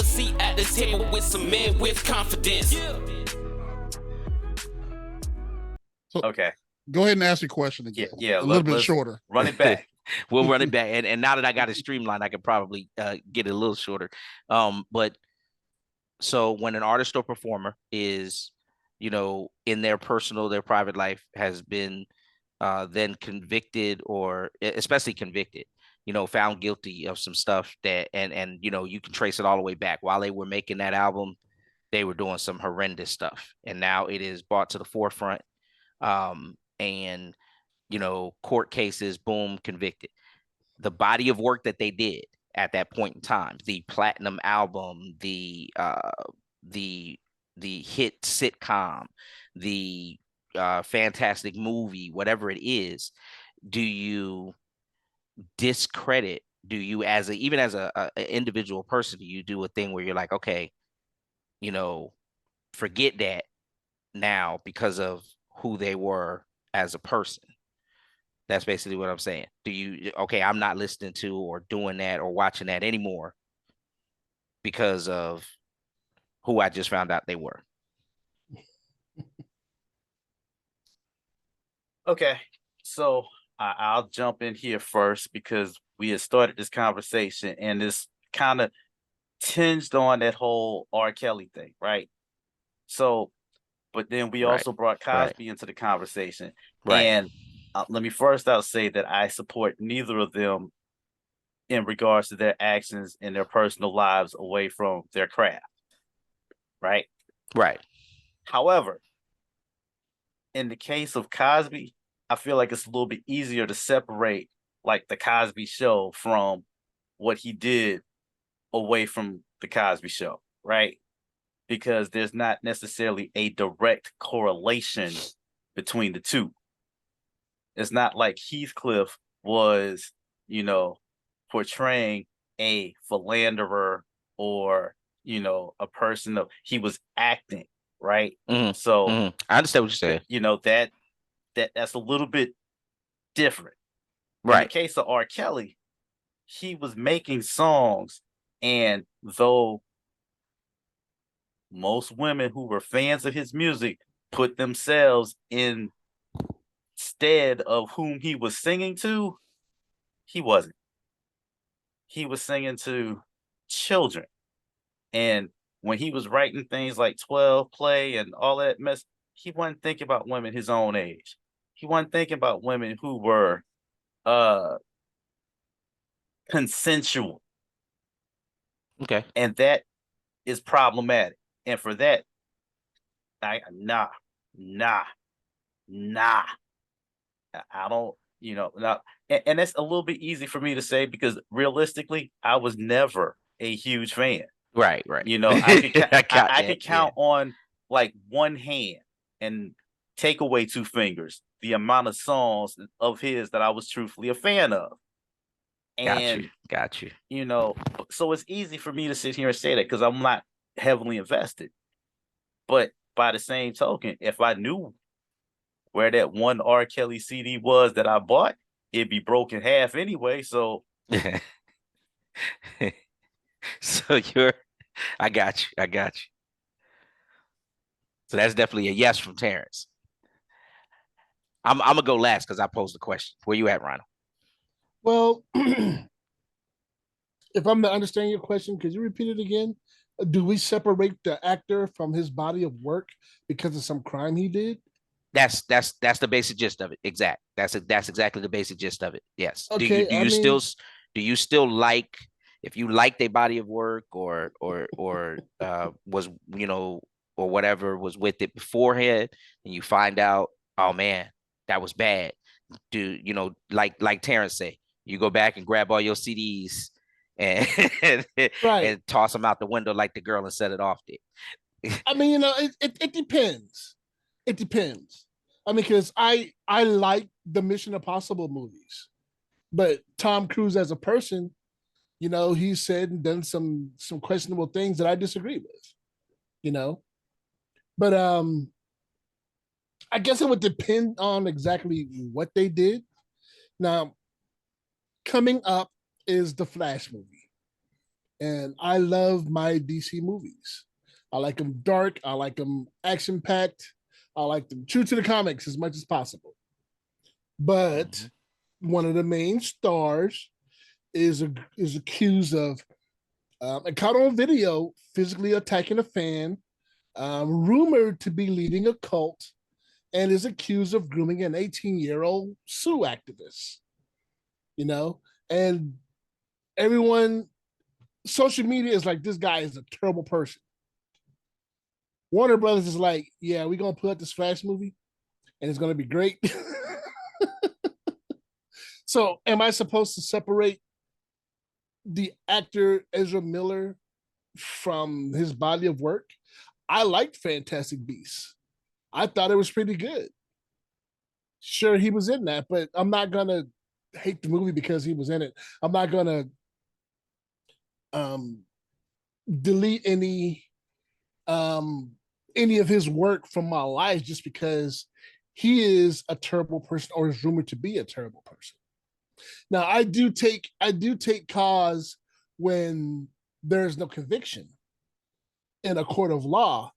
a seat at the table with some men with confidence. Okay. Go ahead and ask your question again. Yeah, a little bit shorter. Run it back. We'll run it back. And now that I got it streamlined, I can probably get it a little shorter. But so when an artist or performer is, in their private life has been then convicted, or especially convicted, found guilty of some stuff that, and you can trace it all the way back. While they were making that album, they were doing some horrendous stuff. And now it is brought to the forefront. And court cases, boom, convicted. The body of work that they did at that point in time, the platinum album, the hit sitcom, the fantastic movie, whatever it is, do you discredit? Do you, even as a individual person, do you do a thing where you're like, okay, forget that now because of who they were as a person? That's basically what I'm saying. I'm not listening to or doing that or watching that anymore because of who I just found out they were. Okay, so I'll jump in here first because we had started this conversation and this kind of tinged on that whole R. Kelly thing, right? So, but then we also brought Cosby into the conversation. Right. And let me first out say that I support neither of them in regards to their actions and their personal lives away from their craft. Right? Right. However, in the case of Cosby, I feel like it's a little bit easier to separate like the Cosby Show from what he did away from the Cosby Show, right? Because there's not necessarily a direct correlation between the two. It's not like Heathcliff was, portraying a philanderer or, a person he was acting, right? Mm-hmm. So I understand what you're saying. That's a little bit different. Right. In the case of R. Kelly, he was making songs, and though most women who were fans of his music put themselves instead of whom he was singing to, he wasn't. He was singing to children. And when he was writing things like 12 Play and all that mess, he wasn't thinking about women his own age. He wasn't thinking about women who were consensual. Okay. And that is problematic. And for that, nah. I don't, now, and that's a little bit easy for me to say because realistically, I was never a huge fan. Right. I could count on like one hand and take away two fingers the amount of songs of his that I was truthfully a fan of. And got you. So it's easy for me to sit here and say that because I'm not heavily invested. But by the same token, if I knew where that one R. Kelly CD was that I bought, it'd be broken half anyway. So, I got you. So that's definitely a yes from Terrence. I'm gonna go last because I posed the question. Where you at, Ronald? Well, if I'm to understand your question, could you repeat it again? Do we separate the actor from his body of work because of some crime he did? That's the basic gist of it. Exact. That's exactly the basic gist of it. Yes. Okay, do you still like, if you like their body of work or was or whatever was with it beforehand, and you find out, oh man, that was bad. Like Terrence said, you go back and grab all your CDs and and toss them out the window like the girl and set it off there. I mean, it depends. It depends. I mean, because I like the Mission Impossible movies, but Tom Cruise as a person, he's said and done some questionable things that I disagree with. But I guess it would depend on exactly what they did. Now, coming up is the Flash movie, And I love my DC movies. I like them dark. I like them action packed. I like them true to the comics as much as possible. But one of the main stars is accused of and caught on video physically attacking a fan, rumored to be leading a cult, and is accused of grooming an 18-year-old Sioux activist. You know, and everyone, social media is like, this guy is a terrible person. Warner Brothers is like, yeah, we're gonna put out this Flash movie, and it's gonna be great. So, am I supposed to separate the actor Ezra Miller from his body of work? I liked Fantastic Beasts. I thought it was pretty good. Sure, he was in that, but I'm not gonna hate the movie because he was in it. I'm not gonna delete any of his work from my life just because he is a terrible person or is rumored to be a terrible person. Now, I do take cause when there's no conviction in a court of law,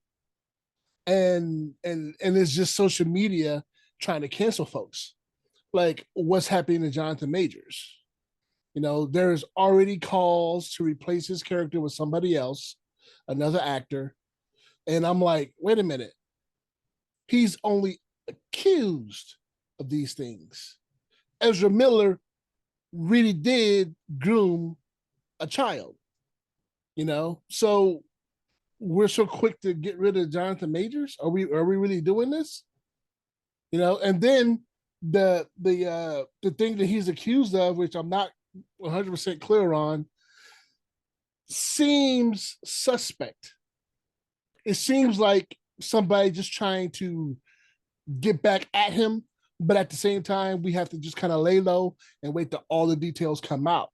and it's just social media trying to cancel folks. Like what's happening to Jonathan Majors. You know, there's already calls to replace his character with somebody else, another actor. And I'm like, wait a minute. He's only accused of these things. Ezra Miller really did groom a child, you know? So we're so quick to get rid of Jonathan Majors. Are we really doing this? You know, and then the thing that he's accused of, which I'm not 100% clear on, seems suspect. It seems like somebody just trying to get back at him, but at the same time, we have to just kind of lay low and wait till all the details come out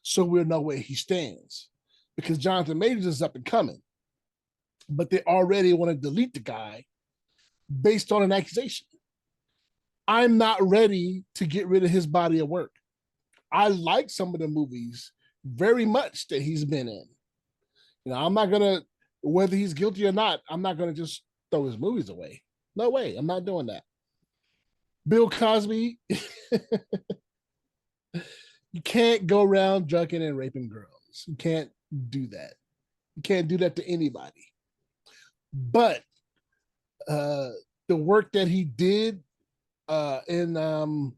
so we'll know where he stands. Because Jonathan Majors is up and coming, but they already want to delete the guy based on an accusation. I'm not ready to get rid of his body of work. I like some of the movies very much that he's been in. You know, I'm not gonna, whether he's guilty or not, I'm not gonna just throw his movies away. No way, I'm not doing that. Bill Cosby, you can't go around drunken and raping girls. You can't do that. You can't do that to anybody. But the work that he did in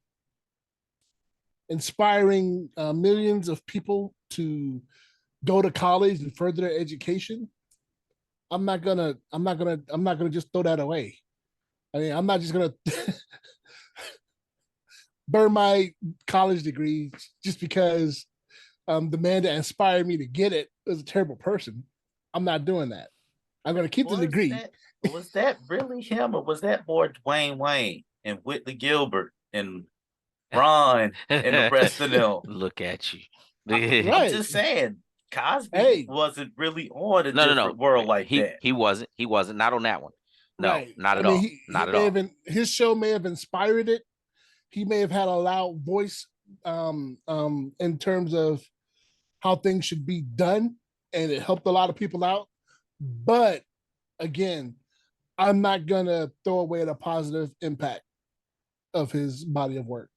inspiring millions of people to go to college and further their education, I'm not gonna just throw that away. I mean, I'm not just gonna burn my college degree just because the man that inspired me to get it was a terrible person. I'm not doing that. I'm gonna keep the degree. Was that really him, or was that more Dwayne Wayne and Whitley Gilbert and Ron and the rest of them? Look at you. I'm just saying, Cosby wasn't really on a different world like that. He wasn't. He wasn't. Not on that one. No, not at all. Not at all. His show may have inspired it. He may have had a loud voice in terms of how things should be done, and it helped a lot of people out. But again, I'm not gonna throw away the positive impact of his body of work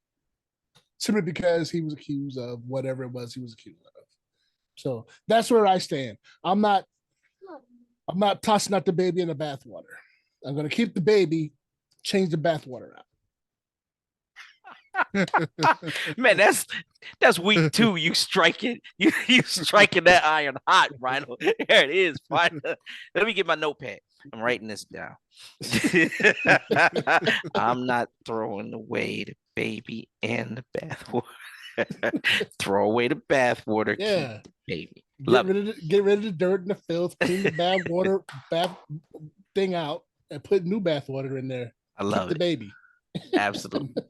simply because he was accused of whatever it was he was accused of. So that's where I stand. I'm not tossing out the baby in the bathwater. I'm gonna keep the baby, change the bathwater out. Man, that's week 2. You striking that iron hot, Rhino. There it is. Fine. Let me get my notepad. I'm writing this down. I'm not throwing away the baby and the bathwater. Throw away the bathwater. Yeah, baby. Get rid of the dirt and the filth. Clean the bath thing out, and put new bathwater in there. I love the baby. Absolutely.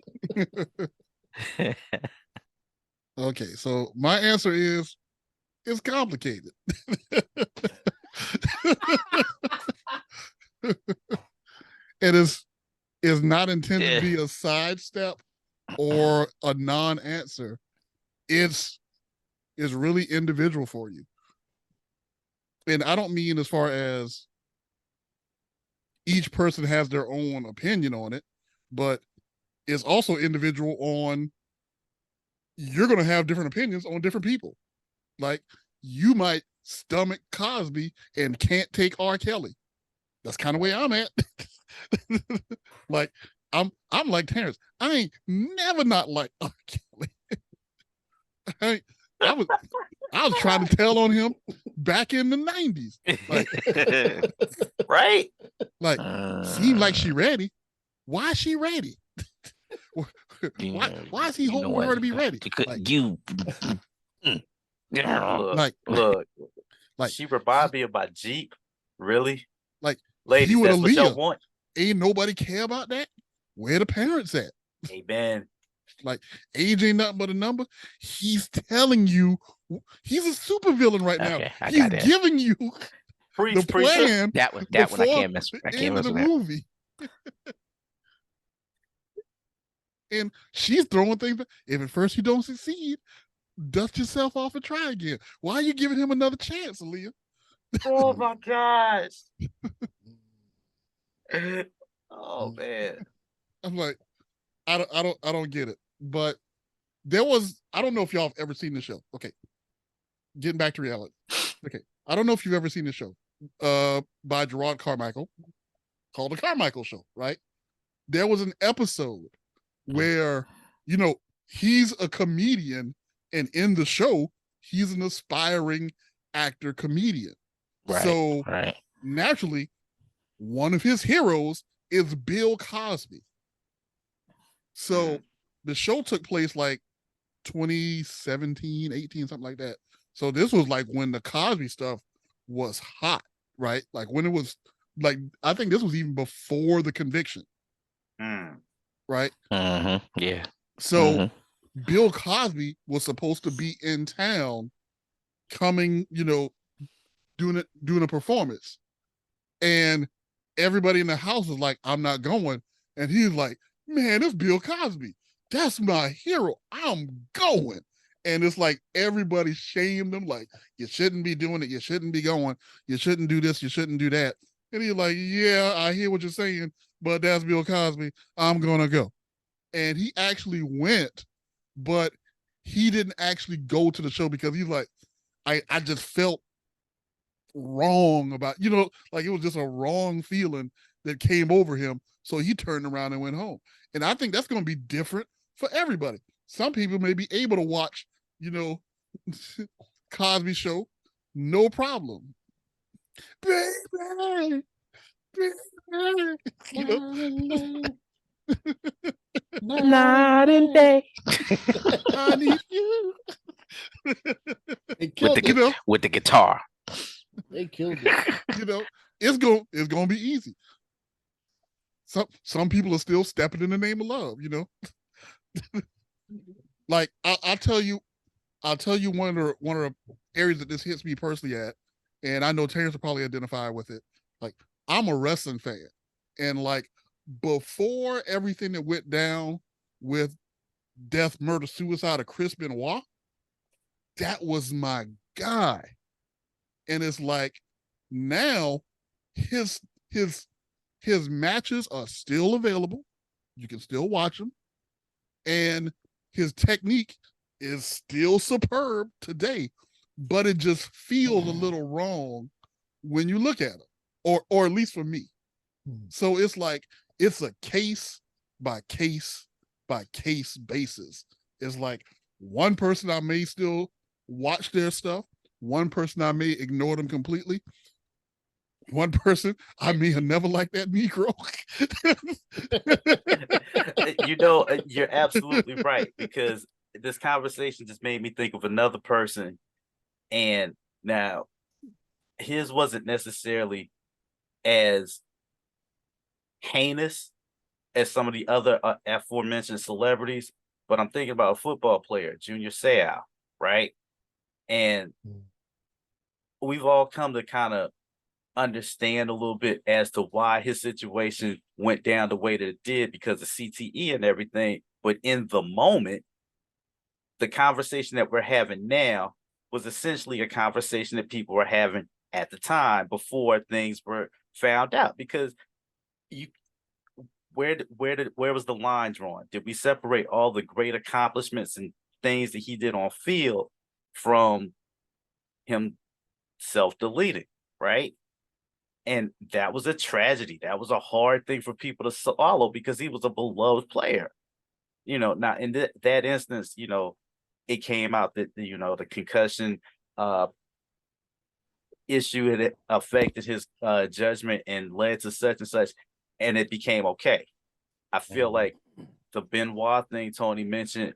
Okay, so my answer is it's complicated. It is not intended to be a sidestep or a non-answer. It's really individual for you. and I don't mean as far as each person has their own opinion on it, but it's also individual on you're going to have different opinions on different people. Like you might stomach Cosby and can't take R. Kelly. That's kind of where I'm at. Like I'm like Terrence. I ain't never not like R. Kelly. I was trying to tell on him back in the 90s. Right? Like seemed like she ready. Why is she ready? Why is he hoping for her to be ready? Like, Look, like she remind me of my Jeep. Really? Like, ladies, that's what y'all want. Ain't nobody care about that? Where the parents at? Amen. Like, age ain't nothing but a number. He's telling you he's a supervillain right now. He's giving you the plan. That one I can't mess with. I can't mess with that movie. And she's throwing things. If at first you don't succeed, dust yourself off and try again. Why are you giving him another chance, Aaliyah? Oh my gosh. Oh man. I'm like, I don't get it. But there was, I don't know if y'all have ever seen the show. Okay. Getting back to reality. Okay. I don't know if you've ever seen the show by Gerard Carmichael called The Carmichael Show, right? There was an episode where, you know, he's a comedian, and in the show, he's an aspiring actor comedian. Right, so naturally, one of his heroes is Bill Cosby. So the show took place like 2017, 18, something like that. So this was like when the Cosby stuff was hot, right? Like when it was like, I think this was even before the conviction. Right? Yeah. So Bill Cosby was supposed to be in town coming, you know, doing a performance. And everybody in the house was like, I'm not going. And he's like, man, it's Bill Cosby. That's my hero. I'm going. And it's like everybody shamed him, like, you shouldn't be doing it. You shouldn't be going. You shouldn't do this. You shouldn't do that. And he's like, yeah, I hear what you're saying, but that's Bill Cosby. I'm going to go. And he actually went, but he didn't actually go to the show because he's like, I just felt wrong about, you know, like it was just a wrong feeling that came over him. So he turned around and went home. And I think that's going to be different for everybody. Some people may be able to watch, you know, Cosby Show, no problem. Baby, baby, you know. Night and day. I need you. With the guitar. They killed it. You know, it's gonna be easy. Some people are still stepping in the name of love, you know. Like I'll tell you one of the areas that this hits me personally at, and I know Terrence will probably identify with it. Like I'm a wrestling fan, and like before everything that went down with death, murder, suicide of Chris Benoit, that was my guy. And it's like now his matches are still available. You can still watch them. And his technique is still superb today, but it just feels a little wrong when you look at him, or at least for me. So it's like, it's a case by case by case basis. It's like one person I may still watch their stuff. One person I may ignore them completely. One person I may have never liked that Negro. You know, you're absolutely right, because this conversation just made me think of another person. And now his wasn't necessarily as heinous as some of the other aforementioned celebrities, but I'm thinking about a football player, Junior Seau, right? And we've all come to kind of understand a little bit as to why his situation went down the way that it did because of CTE and everything. But in the moment, the conversation that we're having now was essentially a conversation that people were having at the time before things were found out. Because you where was the line drawn? Did we separate all the great accomplishments and things that he did on field from him self-deleting, right? And that was a tragedy. That was a hard thing for people to swallow because he was a beloved player. Now in that instance, it came out that the concussion issue had affected his judgment and led to such and such, and it became okay. I feel like the Benoit thing Tony mentioned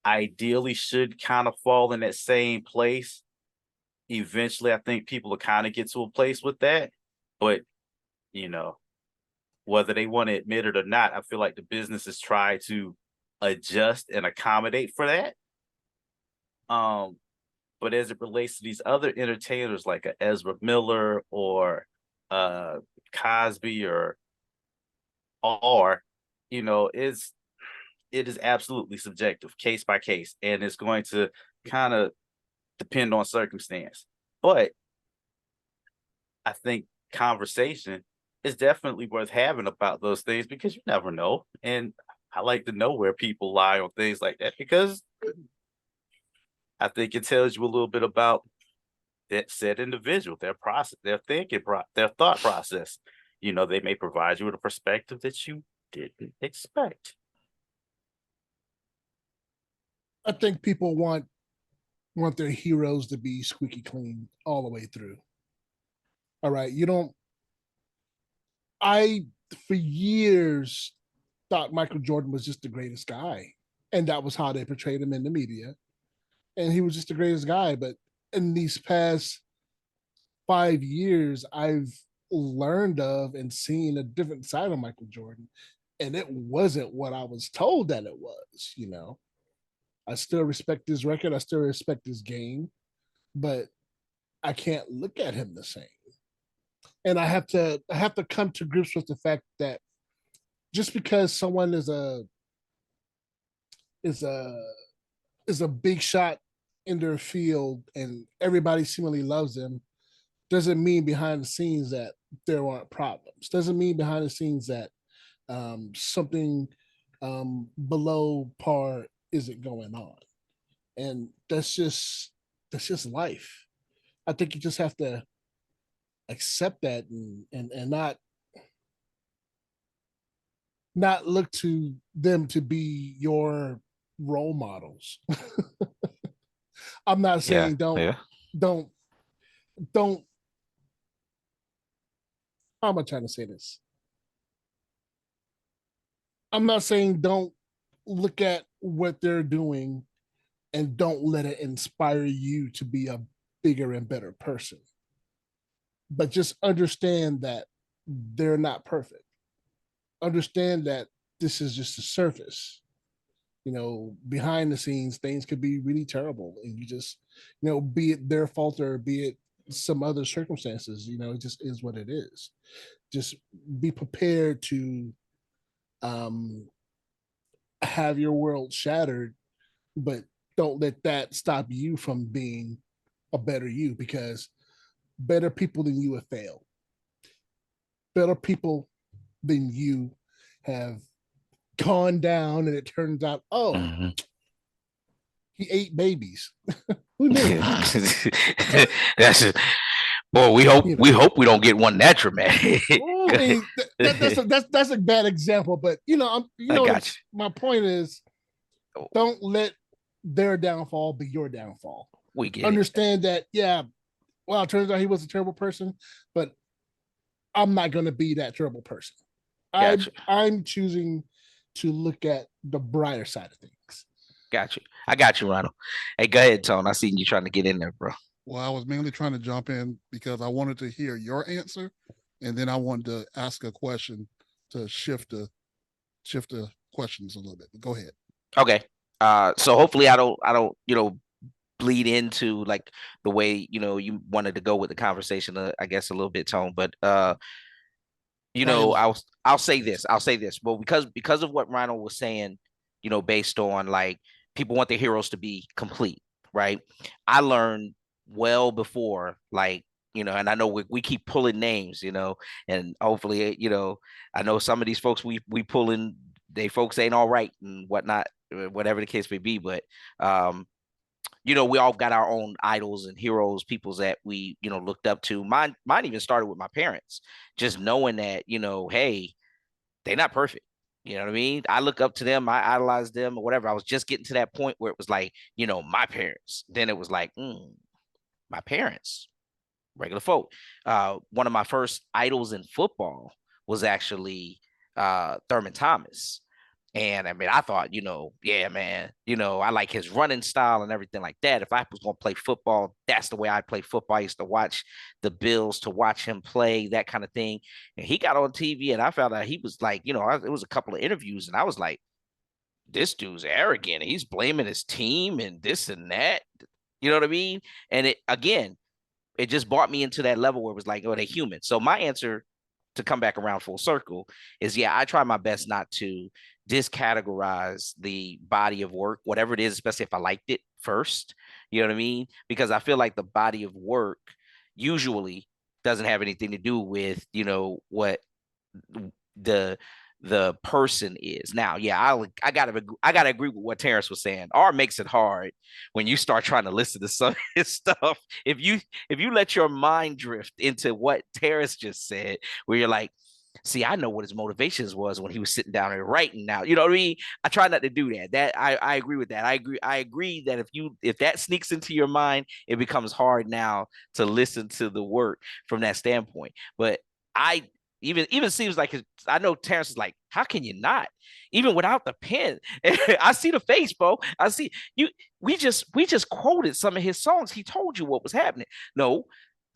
ideally should kind of fall in that same place. Eventually, I think people will kind of get to a place with that, but whether they want to admit it or not, I feel like the businesses try to adjust and accommodate for that. But as it relates to these other entertainers like a Ezra Miller or Cosby or it is absolutely subjective, case by case, and it's going to kind of depend on circumstance. But I think conversation is definitely worth having about those things because you never know. And I like to know where people lie on things like that because I think it tells you a little bit about that said individual, their process, their thinking, their thought process. They may provide you with a perspective that you didn't expect. I think people want their heroes to be squeaky clean all the way through. All right, I for years thought Michael Jordan was just the greatest guy, and that was how they portrayed him in the media. And he was just the greatest guy. But in these past 5 years, I've learned of and seen a different side of Michael Jordan, and it wasn't what I was told that it was. I still respect his record, I still respect his game, but I can't look at him the same. And I have to come to grips with the fact that just because someone is a is a is a big shot in their field and everybody seemingly loves them doesn't mean behind the scenes that there aren't problems. Doesn't mean behind the scenes that something below par isn't going on. And that's just life. I think you just have to accept that and not look to them to be your role models. I'm not saying don't how am I trying to say this? I'm not saying don't look at what they're doing and don't let it inspire you to be a bigger and better person. But just understand that they're not perfect. Understand that this is just the surface. Behind the scenes, things could be really terrible, and you just, be it their fault or be it some other circumstances, it just is what it is. Just be prepared to have your world shattered, but don't let that stop you from being a better you, because better people than you have failed. Better people than you have gone down, and it turns out, he ate babies. Who knew? That's it. Boy, we hope we don't get one that dramatic. I mean, that's a bad example, but my point is, don't let their downfall be your downfall. We get Understand that, yeah. Well, it turns out he was a terrible person, but I'm not going to be that terrible person. Gotcha. I'm choosing to look at the brighter side of things. Got you. I got you, Ronald. Hey, go ahead, Tone. I seen you trying to get in there, bro. Well, I was mainly trying to jump in because I wanted to hear your answer, and then I wanted to ask a question to shift the questions a little bit. Go ahead. Okay. So hopefully I don't bleed into like the way you wanted to go with the conversation. I guess a little bit, Tone, but I'll say this. Well, because of what Ronald was saying, based on like people want their heroes to be complete, right? I learned well before like and I know we keep pulling names, and hopefully, I know some of these folks we pulling, they folks ain't all right and whatnot, whatever the case may be. But we all got our own idols and heroes, peoples that we, looked up to. Mine even started with my parents, just knowing that, hey, they're not perfect. You know what I mean? I look up to them, I idolize them or whatever. I was just getting to that point where it was like, my parents. Then it was like, my parents, regular folk. One of my first idols in football was actually Thurman Thomas. And I mean, I thought, yeah, man, I like his running style and everything like that. If I was going to play football, that's the way I play football. I used to watch the Bills to watch him play, that kind of thing. And he got on TV and I found out he was like, it was a couple of interviews and I was like, this dude's arrogant. He's blaming his team and this and that. You know what I mean? And it just brought me into that level where it was like, oh, they're human. So my answer to come back around full circle is, yeah, I try my best not to discategorize the body of work, whatever it is, especially if I liked it first. You know what I mean? Because I feel like the body of work usually doesn't have anything to do with, what the person is. Now, yeah, I gotta agree with what Terrence was saying. Art makes it hard when you start trying to listen to some of his stuff. If you let your mind drift into what Terrence just said, where you're like, see, I know what his motivations was when he was sitting down and writing. Now, you know what I mean? I try not to do that. That I agree with that. I agree that if that sneaks into your mind, it becomes hard now to listen to the work from that standpoint. But I even seems like I know Terrence is like, how can you not? Even without the pen. I see the face, bro. I see you. We just quoted some of his songs. He told you what was happening. No.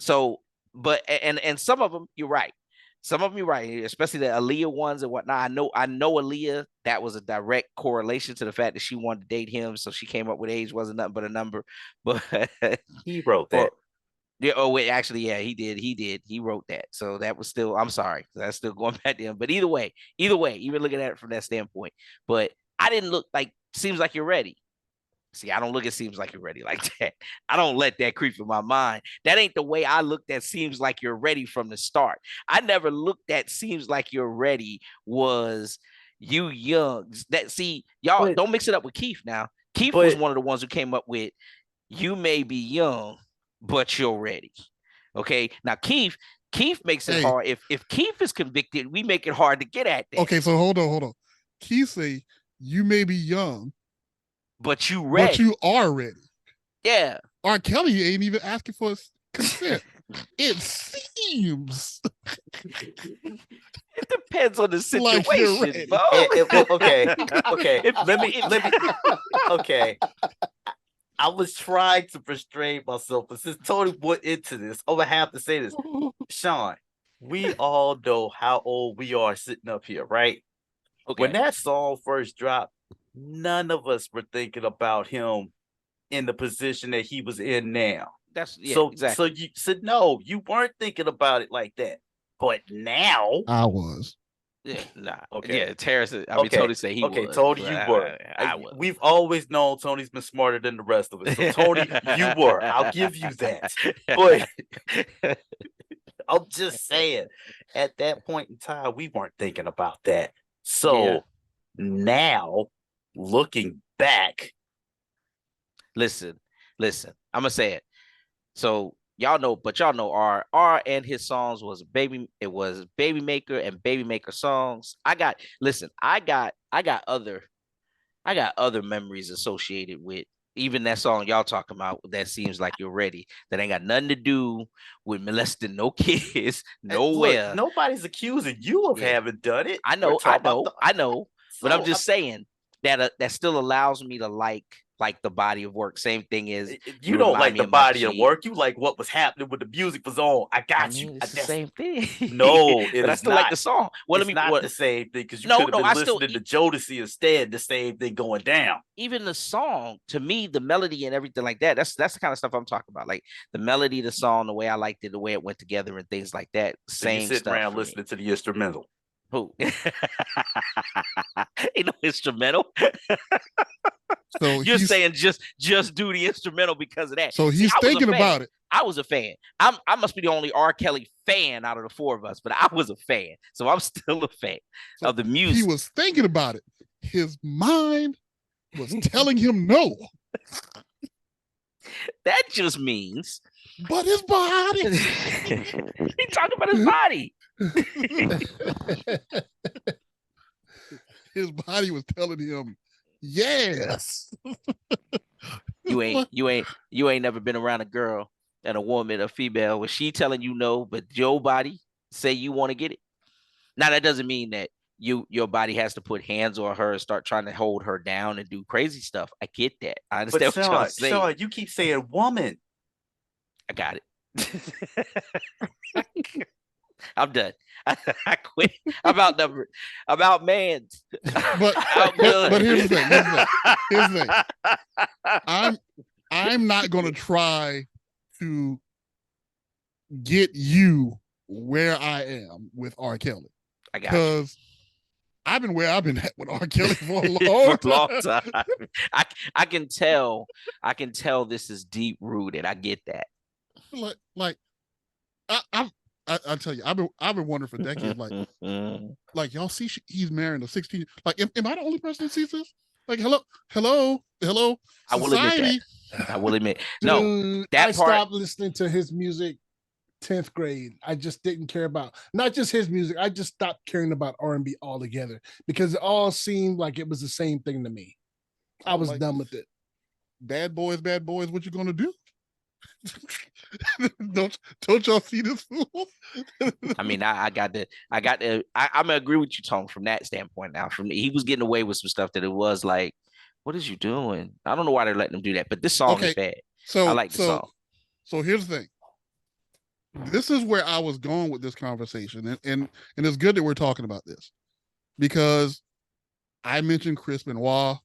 So, but and some of them, you're right. Some of them you're right, especially the Aaliyah ones and whatnot. I know Aaliyah, that was a direct correlation to the fact that she wanted to date him. So she came up with age wasn't nothing but a number. But he wrote that. Yeah. Oh, wait. Actually, yeah, he did. He wrote that. So that was still. I'm sorry. That's still going back to him. But either way, even looking at it from that standpoint. But I didn't look like. Seems like you're ready. See, I don't look at seems like you're ready like that. I don't let that creep in my mind. That ain't the way I looked at seems like you're ready from the start. I never looked at seems like you're ready was you young. Y'all don't mix it up with Keith now. Keith was one of the ones who came up with you may be young, but you're ready. Okay. Now Keith makes it hard. If Keith is convicted, we make it hard to get at that. Okay, so hold on. Keith say you may be young, but you ready. But you are ready. Yeah. R. Kelly ain't even asking for consent. It seems. It depends on the situation, like bro. Okay. Let me. Okay. I was trying to restrain myself, but since Tony went into this, I'm gonna have to say this. Sean, we all know how old we are sitting up here, right? Okay. When that song first dropped, none of us were thinking about him in the position that he was in now. Exactly. So you said no, you weren't thinking about it like that. But now I was. Yeah, nah. Okay. Yeah, Terrence. Tony said he was. Okay, Tony, you were. I was. We've always known Tony's been smarter than the rest of us. So Tony, you were. I'll give you that. But I'm just saying, at that point in time, we weren't thinking about that. So now, looking back, listen. I'm gonna say it. So y'all know R and his songs was Baby Maker and Baby Maker songs. I got other memories associated with even that song y'all talking about that seems like you're ready. That ain't got nothing to do with molesting no kids nowhere. Look, nobody's accusing you of having done it. I know. But I'm just saying that that still allows me to like the body of work. Same thing is you don't like the body of work. You like what was happening when the music was on. I got you. It's the same thing. No, it but is I still not. like the song. Well, it's not the same thing because you could have been listening to Jodeci instead. The same thing going down. Even the song, to me, the melody and everything like that. That's the kind of stuff I'm talking about. Like the melody, the song, the way I liked it, the way it went together, and things like that. So you sit around listening to the instrumental. Who? Ain't no instrumental. So You're saying just do the instrumental because of that. So See, he's I was a thinking fan. about it. I was a fan. I must be the only R. Kelly fan out of the four of us, but I was a fan. So I'm still a fan So of the music. He was thinking about it. His mind was telling him no. That just means But his body. he talking about his body. His body was telling him yes. You ain't never been around a girl and a woman, a female, was she telling you no, but your body say you want to get it. Now that doesn't mean that your body has to put hands on her and start trying to hold her down and do crazy stuff. I get that. I understand But what y'all saying. Sean, you keep saying woman. I got it. I'm done. I quit. I'm outnumbered. I'm outmanned. But here's the thing. Here's the thing. I'm not gonna try to get you where I am with R. Kelly. I got you. Because I've been where I've been at with R. Kelly for a long time. I can tell this is deep rooted. I get that. Like I tell you, I've been wondering for decades. Like y'all see, he's marrying a 16. Like, am I the only person that sees this? Like, hello. Society. I will admit. Dude, No, that I stopped listening to his music 10th grade. I just didn't care about not just his music. I just stopped caring about R&B altogether because it all seemed like it was the same thing to me. I was done with it. Bad boys, what you gonna do? don't y'all see this fool? I mean, I'm gonna agree with you, Tone, from that standpoint. Now, he was getting away with some stuff that it was like, what is you doing? I don't know why they're letting him do that, but this song is bad. I like the song. So here's the thing. This is where I was going with this conversation, and it's good that we're talking about this because I mentioned Chris Benoit,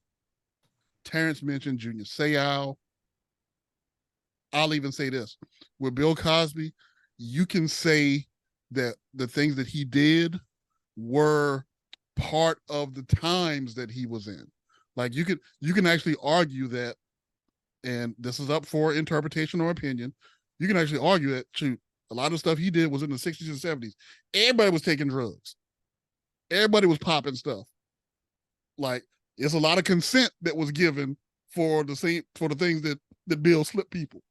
Terrence mentioned Junior Seau. I'll even say this. With Bill Cosby, you can say that the things that he did were part of the times that he was in. Like you can actually argue that, and this is up for interpretation or opinion, you can actually argue that a lot of stuff he did was in the 60s and 70s. Everybody was taking drugs. Everybody was popping stuff. Like, there's a lot of consent that was given for the things that Bill slipped people.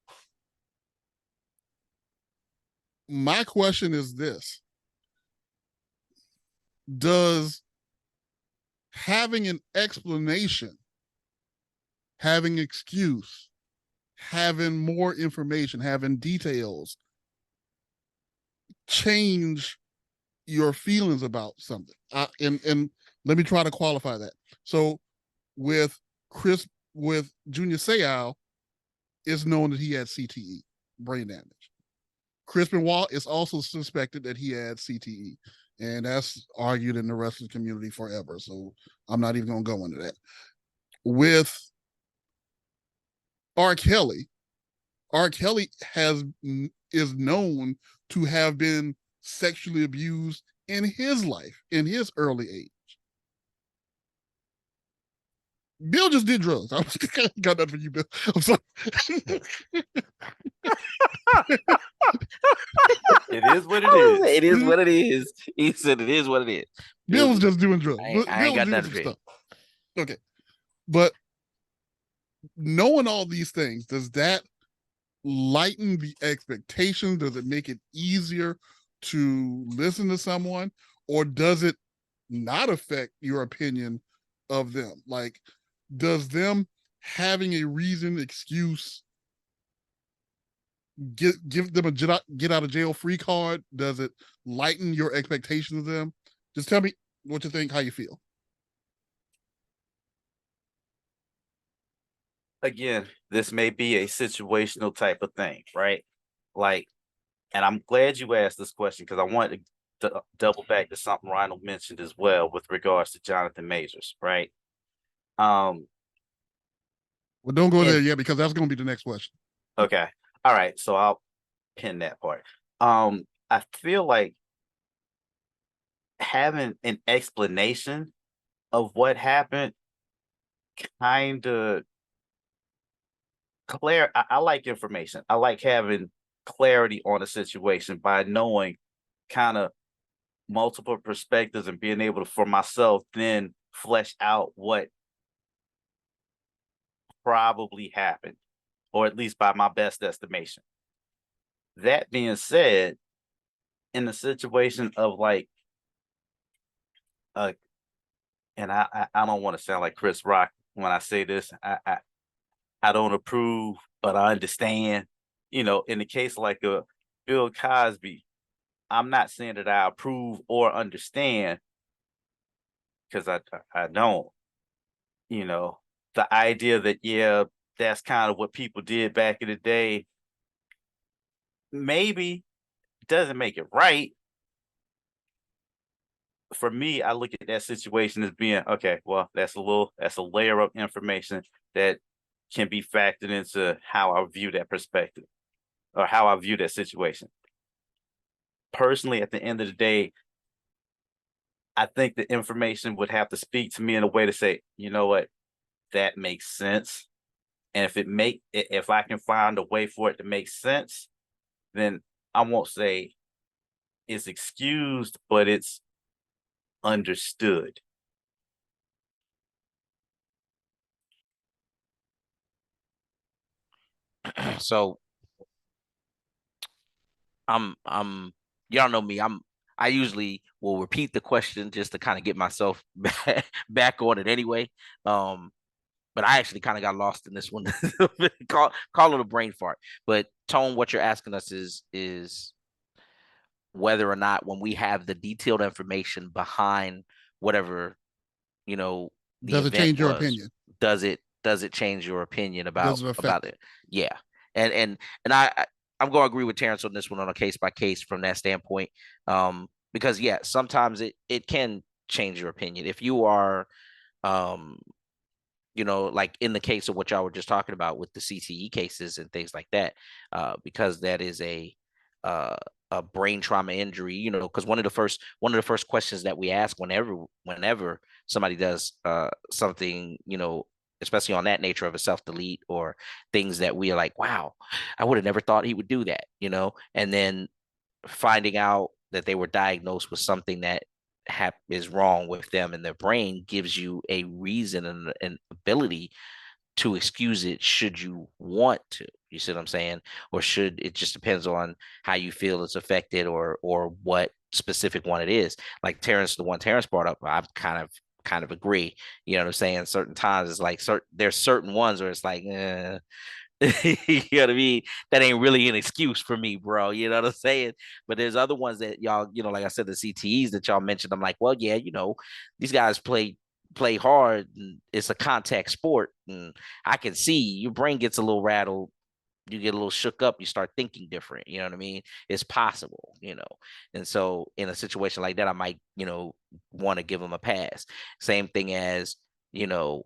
My question is this. Does having an explanation, having excuse, having more information, having details change your feelings about something? And let me try to qualify that. So with Junior Seau, it's known that he had CTE, brain damage. Chris Benoit is also suspected that he had CTE, and that's argued in the rest of the community forever. So I'm not even going to go into that. With R. Kelly is known to have been sexually abused in his life, in his early age. Bill just did drugs. I got that for you, Bill. I'm sorry. It is what it is. It is what it is. He said it is what it is. Bill was just doing drugs. I ain't got nothing for you. Okay. But knowing all these things, does that lighten the expectations? Does it make it easier to listen to someone? Or does it not affect your opinion of them? Like, does them having a reason, excuse, give them a get out of jail free card? Does it lighten your expectations of them? Just tell me what you think, how you feel. Again, this may be a situational type of thing, right? Like, and I'm glad you asked this question because I wanted to double back to something Ronald mentioned as well with regards to Jonathan Majors, right? Well, don't go there yet because that's going to be the next question. Okay. All right. So I'll pin that part. I feel like having an explanation of what happened kind of I like information. I like having clarity on a situation by knowing kind of multiple perspectives and being able to, for myself, then flesh out what probably happened, or at least by my best estimation. That being said, in the situation of like, uh, and I don't want to sound like Chris Rock when I say this. I don't approve, but I understand. You know, in the case like a Bill Cosby, I'm not saying that I approve or understand because I don't. You know, the idea that yeah, that's kind of what people did back in the day. Maybe doesn't make it right. For me, I look at that situation as being okay. Well, that's a layer of information that can be factored into how I view that perspective or how I view that situation. Personally, at the end of the day, I think the information would have to speak to me in a way to say, you know what, that makes sense. And if I can find a way for it to make sense, then I won't say it's excused, but it's understood. So y'all know me. I usually will repeat the question just to kind of get myself back on it anyway. But I actually kind of got lost in this one. Call it a brain fart. But Tone, what you're asking us is whether or not when we have the detailed information behind whatever, the Does it event change your was, opinion? does it change your opinion Does it affect about it? Yeah. And I'm going to agree with Terrence on this one on a case by case from that standpoint. Because yeah, sometimes it can change your opinion. If you are um like in the case of what y'all were just talking about with the CTE cases and things like that, because that is uh, a brain trauma injury, because one of the first questions that we ask whenever somebody does something, especially on that nature of a self-delete or things that we are like, wow, I would have never thought he would do that, and then finding out that they were diagnosed with something that is wrong with them in their brain gives you a reason and an ability to excuse it should you want to. You see what I'm saying? Or should it just depends on how you feel it's affected or what specific one it is. Like Terrence, the one Terrence brought up, I kind of agree. You know what I'm saying? Certain times it's like there's certain ones where it's like, you know what I mean? That ain't really an excuse for me, bro. You know what I'm saying? But there's other ones that y'all, like I said, the CTEs that y'all mentioned. I'm like, well, yeah, these guys play hard and it's a contact sport. And I can see your brain gets a little rattled. You get a little shook up. You start thinking different. You know what I mean? It's possible, And so in a situation like that, I might, want to give them a pass. Same thing as, the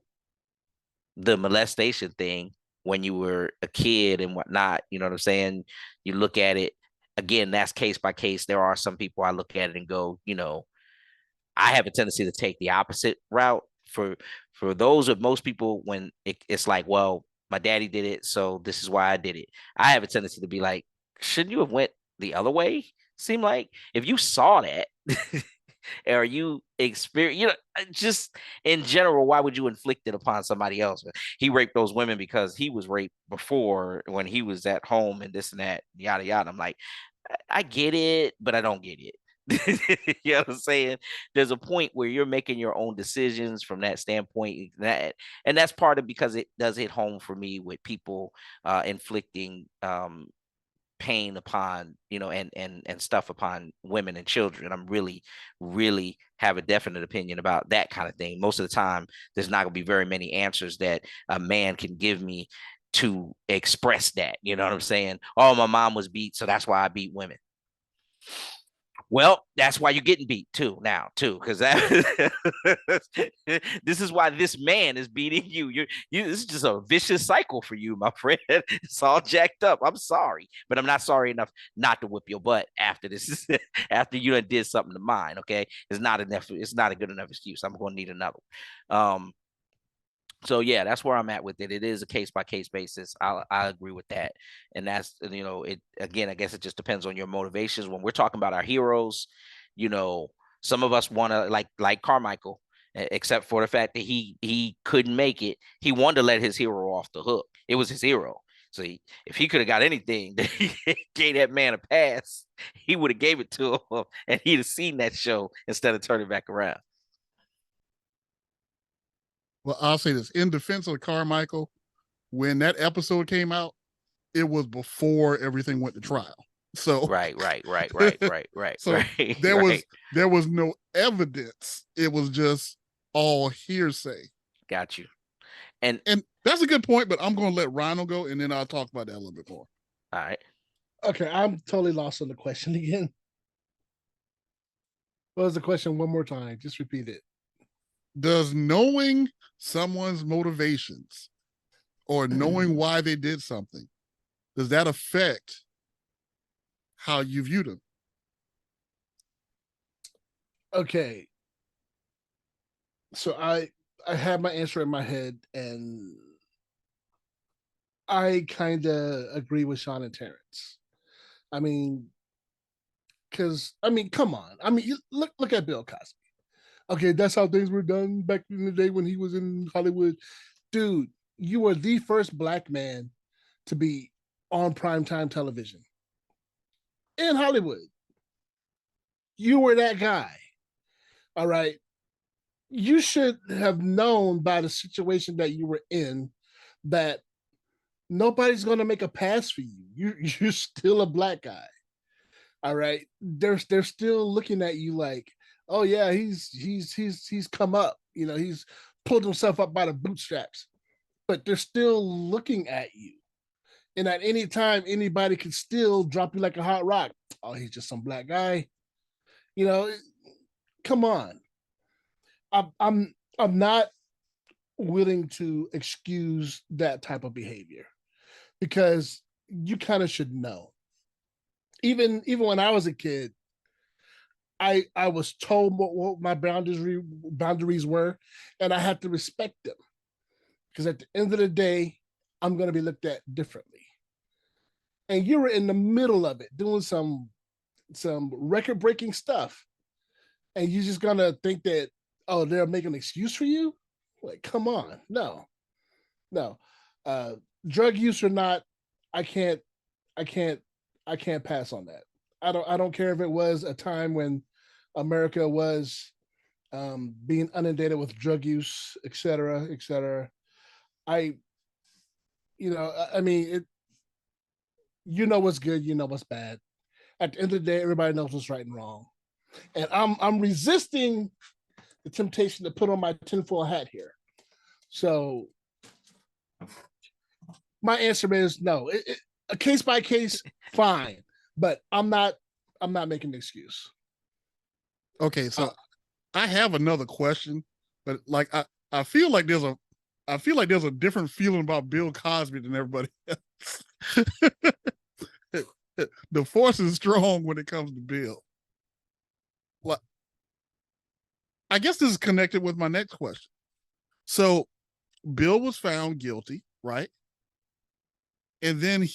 molestation thing when you were a kid and whatnot, you know what I'm saying? You look at it again, that's case by case. There are some people I look at it and go, I have a tendency to take the opposite route. For those of most people, when it's like, well, my daddy did it, so this is why I did it. I have a tendency to be like, shouldn't you have went the other way? Seem like if you saw that, or you experience, just in general, why would you inflict it upon somebody else? He raped those women because he was raped before when he was at home and this and that, yada yada. I'm like, I get it, but I don't get it. You know what I'm saying? There's a point where you're making your own decisions from that standpoint, and that's part of because it does hit home for me with people inflicting pain upon and stuff upon women and children. I'm really have a definite opinion about that kind of thing. Most of the time there's not going to be very many answers that a man can give me to express that. You know what I'm saying? Oh, my mom was beat, so that's why I beat women. Well, that's why you're getting beat too now, too, because that this is why this man is beating you. This is just a vicious cycle for you, my friend. It's all jacked up. I'm sorry, but I'm not sorry enough not to whip your butt after this. After you done did something to mine. Okay, it's not enough. It's not a good enough excuse. I'm going to need another. So yeah, that's where I'm at with it. It is a case by case basis. I agree with that, and that's it again. I guess it just depends on your motivations. When we're talking about our heroes, you know, some of us want to like Carmichael, except for the fact that he couldn't make it. He wanted to let his hero off the hook. It was his hero. So if he could have got anything that he gave that man a pass, he would have gave it to him, and he'd have seen that show instead of turning back around. Well, I'll say this in defense of Carmichael, when that episode came out, it was before everything went to trial. So right. So right, there was no evidence. It was just all hearsay. Got you. And that's a good point, but I'm going to let Rhino go, and then I'll talk about that a little bit more. All right. Okay, I'm totally lost on the question again. What was the question one more time? Just repeat it. Does knowing someone's motivations or knowing why they did something, does that affect how you view them? Okay. So I have my answer in my head, and I kind of agree with Sean and Terrence. I mean, come on. I mean, look at Bill Cosby. Okay, that's how things were done back in the day when he was in Hollywood. Dude, you were the first Black man to be on primetime television in Hollywood. You were that guy. All right. You should have known by the situation that you were in that nobody's going to make a pass for you. You're still a Black guy. All right. They're still looking at you like, oh yeah, he's come up. He's pulled himself up by the bootstraps. But they're still looking at you. And at any time, anybody can still drop you like a hot rock. Oh, he's just some Black guy. Come on. I'm not willing to excuse that type of behavior because you kind of should know. Even when I was a kid, I was told what my boundaries were, and I had to respect them because at the end of the day, I'm going to be looked at differently. And you were in the middle of it doing some record breaking stuff, and you're just going to think that, oh, they're making an excuse for you? Like, come on. No. Drug use or not, I can't pass on that. I don't care if it was a time when America was being inundated with drug use, et cetera, et cetera. I mean, what's good, what's bad. At the end of the day, everybody knows what's right and wrong. And I'm resisting the temptation to put on my tinfoil hat here. So my answer is no. A case by case, fine, but I'm not making an excuse. Okay, so I have another question, but like I feel like there's a different feeling about Bill Cosby than everybody else. The force is strong when it comes to Bill. Like, I guess this is connected with my next question. So Bill was found guilty, right? And then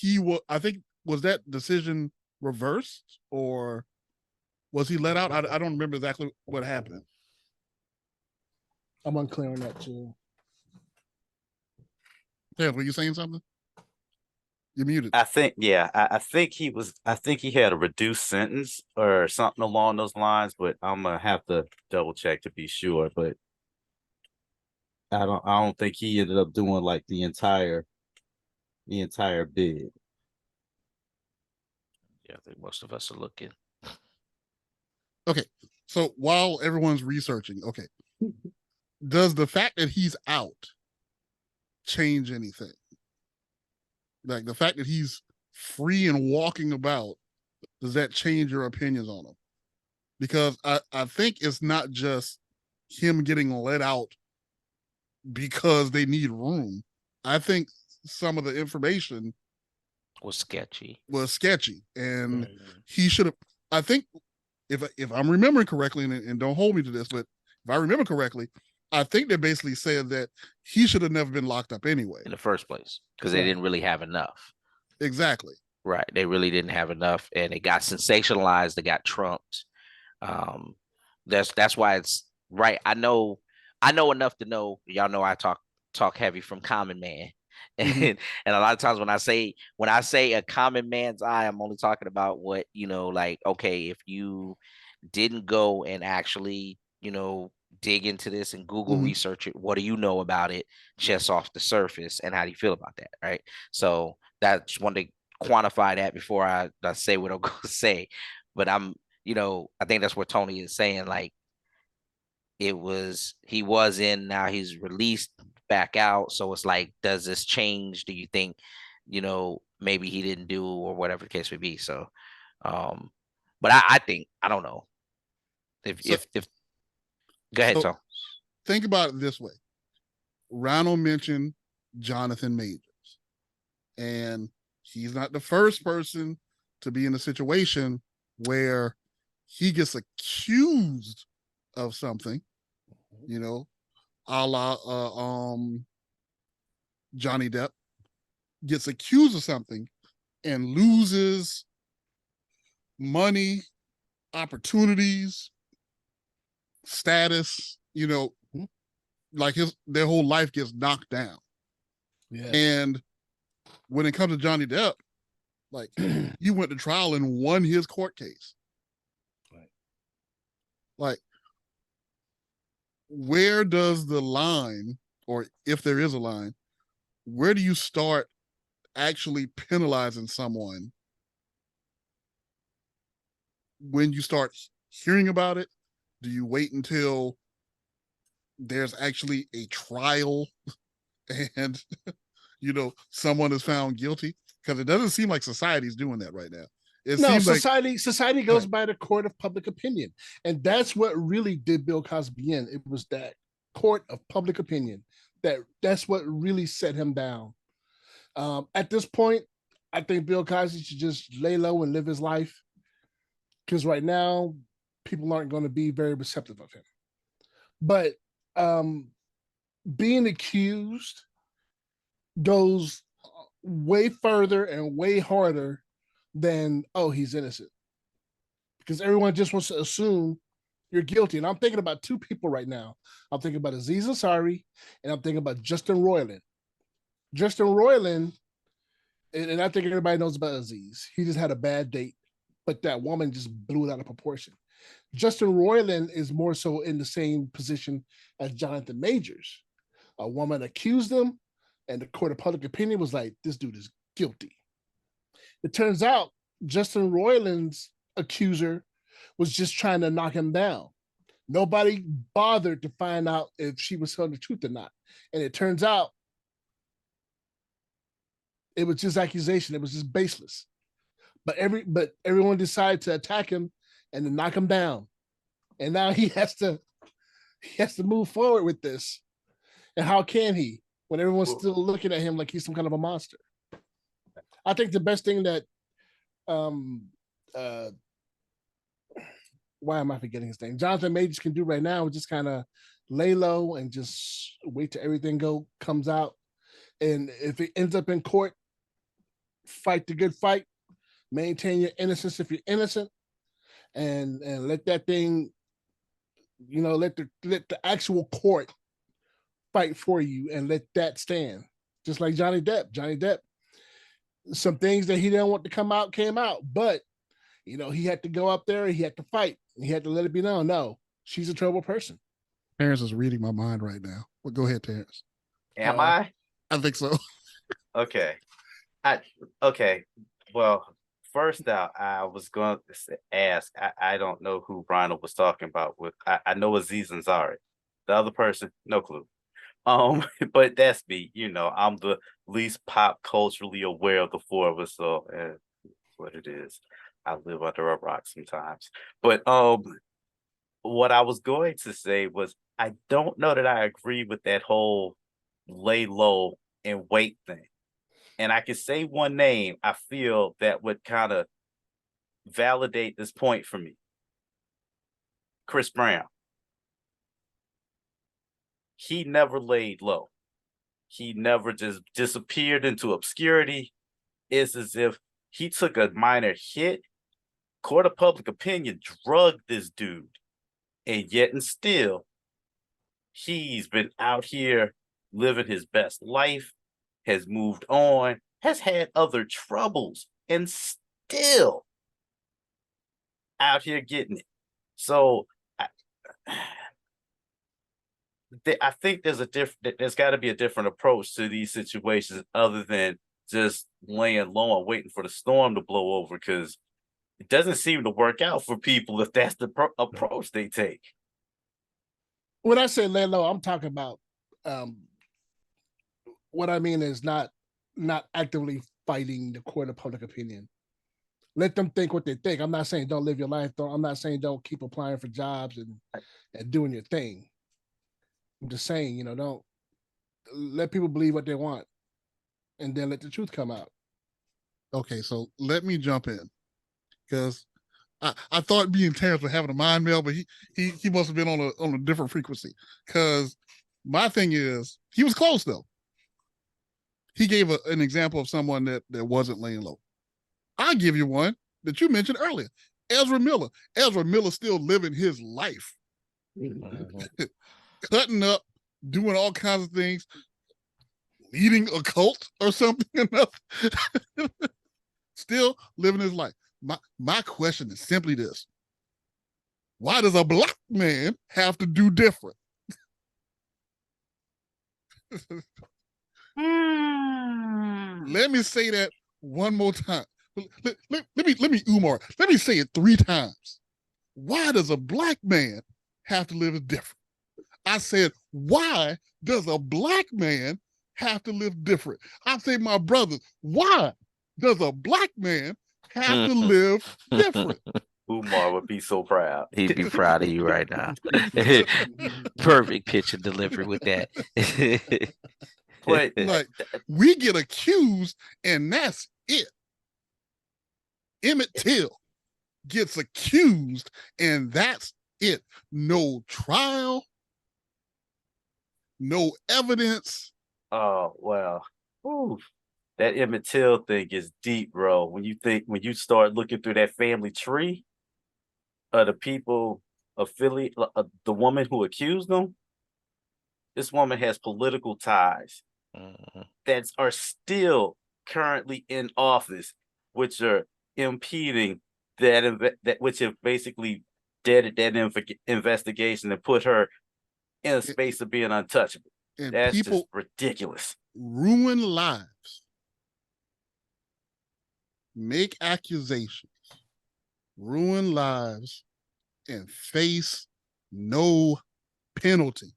I think, was that decision reversed or was he let out? I don't remember exactly what happened. I'm unclear on that too. Yeah, were you saying something? You're muted. I think he had a reduced sentence or something along those lines, but I'm gonna have to double check to be sure. But I don't think he ended up doing like the entire bid. Yeah, I think most of us are looking. Okay, so while everyone's researching, okay, does the fact that he's out change anything? Like the fact that he's free and walking about, does that change your opinions on him? because I think it's not just him getting let out because they need room. I think some of the information Was sketchy. and he should have. I think if I'm remembering correctly, and don't hold me to this, but if I remember correctly, I think they basically said that he should have never been locked up anyway in the first place because they didn't really have enough. Exactly. Right. They really didn't have enough, and it got sensationalized. It got trumped. That's why it's right. I know enough to know. Y'all know I talk heavy from Common Man, and and a lot of times when I say a common man's eye, I'm only talking about what like okay, if you didn't go and actually dig into this and Google research it, what do you know about it just off the surface, and how do you feel about that, right? So that's one to quantify that before I say what I'm going to say, but I think that's what Tony is saying. Like he was in, now he's released back out. So it's like, does this change? Do you think, maybe he didn't do or whatever the case may be? So, but I think, I don't know if go ahead, Tom. Think about it this way. Ronald mentioned Jonathan Majors, and he's not the first person to be in a situation where he gets accused of something, a la Johnny Depp gets accused of something and loses money, opportunities, status, like their whole life gets knocked down. Yeah. And when it comes to Johnny Depp, like he went to trial and won his court case. Right. Like, where does the line, or if there is a line, where do you start actually penalizing someone when you start hearing about it? Do you wait until there's actually a trial and someone is found guilty? Because it doesn't seem like society's doing that right now. Society goes by the court of public opinion, and that's what really did Bill Cosby in. It was that court of public opinion that's what really set him down. At this point, I think Bill Cosby should just lay low and live his life, because right now people aren't going to be very receptive of him. But being accused goes way further and way harder than, oh, he's innocent, because everyone just wants to assume you're guilty. And I'm thinking about two people right now. I'm thinking about Aziz Ansari, and I'm thinking about Justin Roiland. Justin Roiland, and I think everybody knows about Aziz. He just had a bad date, but that woman just blew it out of proportion. Justin Roiland is more so in the same position as Jonathan Majors. A woman accused him, and the court of public opinion was like, this dude is guilty. It turns out Justin Roiland's accuser was just trying to knock him down. Nobody bothered to find out if she was telling the truth or not. And it turns out it was just accusation. It was just baseless. But everyone decided to attack him and to knock him down. And now he has to move forward with this. And how can he when everyone's still looking at him like he's some kind of a monster? I think the best thing that why am I forgetting his name? Jonathan Majors can do right now is just kind of lay low and just wait till everything comes out. And if it ends up in court, fight the good fight, maintain your innocence if you're innocent, and let that thing, let the actual court fight for you and let that stand. Just like Johnny Depp. Johnny Depp, some things that he didn't want to come out came out, but he had to go up there, he had to fight, he had to let it be known, no, she's a terrible person. Terrence is reading my mind right now. But go ahead, Terrence. Am I? I think so. Okay. Okay. Well, first out, I was going to ask, I don't know who Ronald was talking about. I know Aziz Ansari. The other person, no clue. But that's me. I'm the least pop culturally aware of the four of us, so that's what it is. I live under a rock sometimes. But what I was going to say was I don't know that I agree with that whole lay low and wait thing. And I can say one name I feel that would kind of validate this point for me. Chris Brown. He never laid low. He never just disappeared into obscurity. It's as if he took a minor hit. Court of public opinion drugged this dude. And yet and still, he's been out here living his best life, has moved on, has had other troubles, and still out here getting it. So I think there's got to be a different approach to these situations other than just laying low and waiting for the storm to blow over, because it doesn't seem to work out for people if that's the approach they take. When I say lay low, I'm talking about what I mean is not actively fighting the court of public opinion. Let them think what they think. I'm not saying don't live your life. I'm not saying don't keep applying for jobs and doing your thing. I'm just saying, don't let people believe what they want and then let the truth come out. Okay, so let me jump in because I thought me and Terrence were having a mind meld, but he must have been on a different frequency. Because my thing is, he was close though. He gave an example of someone that wasn't laying low. I'll give you one that you mentioned earlier, Ezra Miller. Ezra Miller's still living his life, cutting up, doing all kinds of things, leading a cult or something enough. Still living his life. My question is simply this: why does a black man have to do different? Let me say that one more time. Let me Umar. Let me say it 3 times. Why does a black man have to live different? I said, why does a black man have to live different? I say, my brother, why does a black man have to live different? Umar would be so proud. He'd be proud of you right now. Perfect pitch and delivery with that. But like, we get accused and that's it. Emmett Till gets accused and that's it. No trial, no evidence. Oh, well. Ooh, that Emmett Till thing is deep, bro. When you start looking through that family tree of the people affiliate, the woman who accused them, this woman has political ties that are still currently in office, which are impeding that which have basically deaded that investigation and put her in a space of being untouchable. And That's people just ridiculous. ruin lives, make accusations, ruin lives, and face no penalty.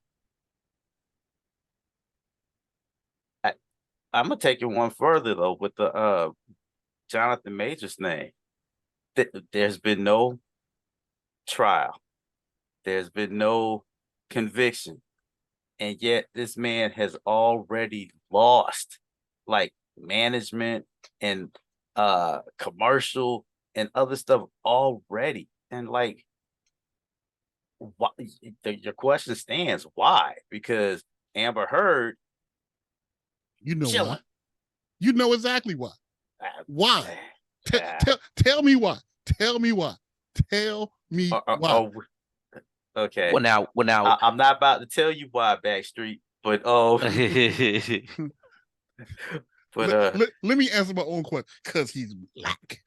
I'm gonna take it one further though with the Jonathan Majors name. There's been no trial. There's been no conviction. And yet this man has already lost like management and commercial and other stuff already. And like why, your question stands. Why? Because Amber Heard, You know chilling. why? You know exactly why. Why? Uh, Tell me why. Tell me why. Tell me why. Okay. Well, now, I'm not about to tell you why, Backstreet, but let me answer my own question. Because he's black.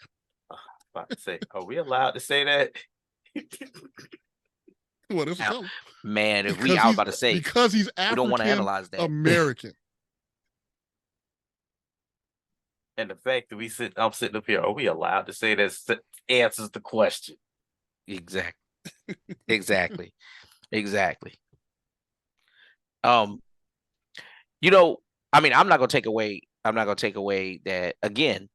About to say, are we allowed to say that? Well, this is man, if I was about to say, because he's African, we don't want to analyze that. American. And the fact that I'm sitting up here, are we allowed to say that answers the question? Exactly. Exactly. I mean, I'm not gonna take away that again.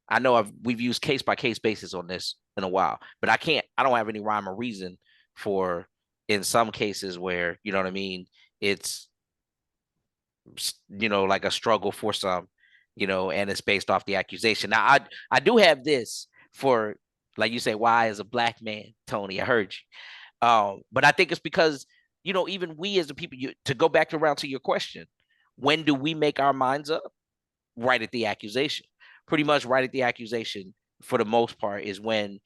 I know we've used case by case basis on this in a while, but I don't have any rhyme or reason for in some cases where, you know what I mean, it's, like a struggle for some, and it's based off the accusation. Now, I do have this for, like you say, why as a black man, Tony, I heard you. But I think it's because, even we as a people, to go back around to your question, when do we make our minds up? Right at the accusation. Pretty much right at the accusation, for the most part, is when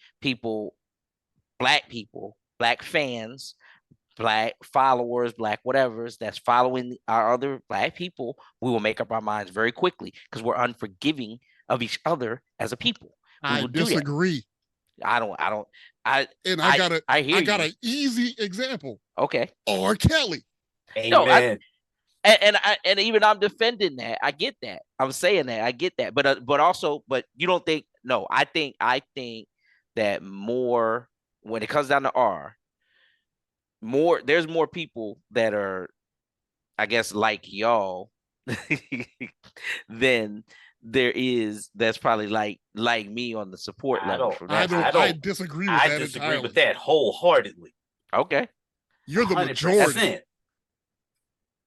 black people, black fans, black followers, black whatevers that's following our other black people, we will make up our minds very quickly because we're unforgiving of each other as a people. We I will do that. disagree. I don't. And I got you. an easy example. Okay. R. Kelly. Amen. And even I'm defending that. I get that. I'm saying that. I get that. But you don't think? No, I think that more when it comes down to R, there's more people that are, I guess, like y'all than there is that's probably like me on the support level. I disagree with that. I disagree entirely. with that wholeheartedly. Okay. You're the 100%. majority.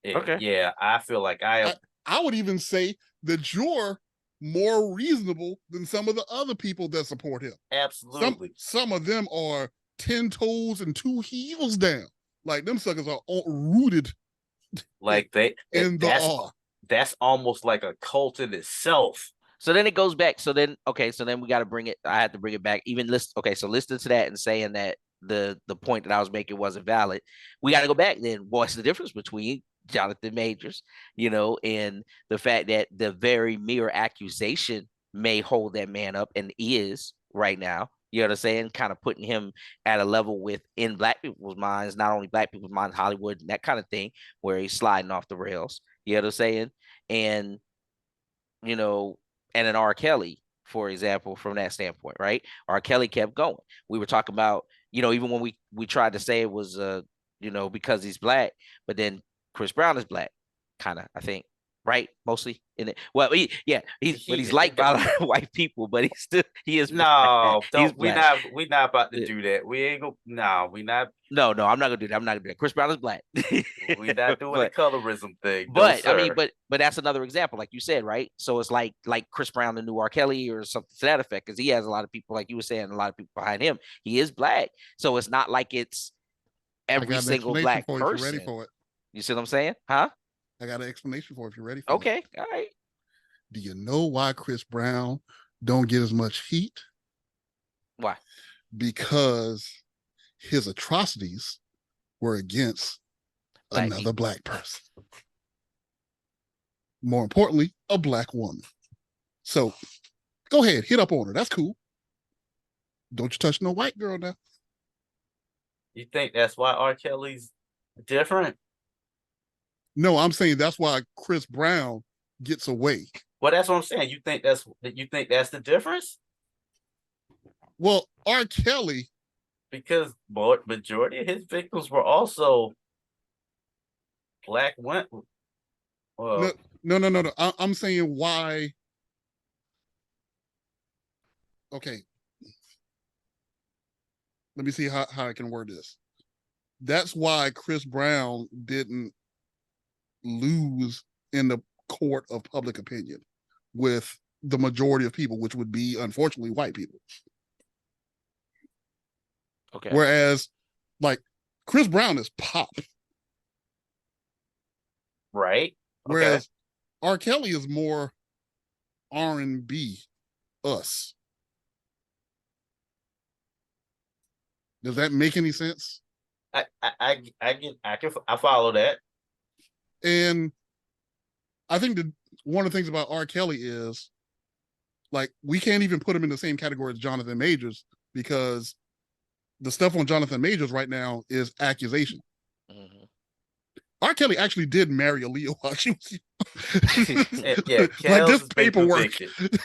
Yeah, okay. Yeah, I feel like I would even say that you're more reasonable than some of the other people that support him. Absolutely. Some of them are 10 toes and 2 heels down. Like them suckers are rooted like in the R. That's almost like a cult in itself. So then it goes back. So then we got to bring it. I had to bring it back. So listening to that and saying that the point that I was making wasn't valid. We got to go back then. What's the difference between Jonathan Majors, and the fact that the very mere accusation may hold that man up and is right now. You know what I'm saying? Kind of putting him at a level within black people's minds, not only black people's minds, Hollywood, and that kind of thing, where he's sliding off the rails. You know what I'm saying? And, and an R. Kelly, for example, from that standpoint, right? R. Kelly kept going. We were talking about, even when we tried to say it was, because he's black, but then Chris Brown is black, kind of, I think, right? Mostly in it. Well, he's liked by a lot of white people, but he is. No, he's we not about to do that. We ain't gonna. No, we not. No, I'm not gonna do that. I'm not gonna do that. Chris Brown is black. We not doing the colorism thing. But no, I mean, but that's another example, like you said, right? So it's like Chris Brown, the new R. Kelly, or something to that effect, because he has a lot of people, like you were saying, a lot of people behind him. He is black, so it's not like it's every single black person. If you're ready for it. You see what I'm saying? Huh? I got an explanation for it if you're ready for it. Okay, all right. Do you know why Chris Brown don't get as much heat? Why? Because his atrocities were against another black person. More importantly, a black woman. So go ahead, hit up on her. That's cool. Don't you touch no white girl now. You think that's why R. Kelly's different? No, I'm saying that's why Chris Brown gets away. Well, that's what I'm saying. You think that's the difference? Well, R. Kelly, because majority of his victims were also black women. Well, no. I'm saying why. Okay. Let me see how I can word this. That's why Chris Brown didn't lose in the court of public opinion with the majority of people, which would be, unfortunately, white people. Okay. Whereas, like, Chris Brown is pop. Right. Whereas R. Kelly is more R&B, us. Does that make any sense? I follow that. And I think that one of the things about R. Kelly is, like, we can't even put him in the same category as Jonathan Majors, because the stuff on Jonathan Majors right now is accusation. Mm-hmm. R. Kelly actually did marry Aaliyah while she was like this paperwork.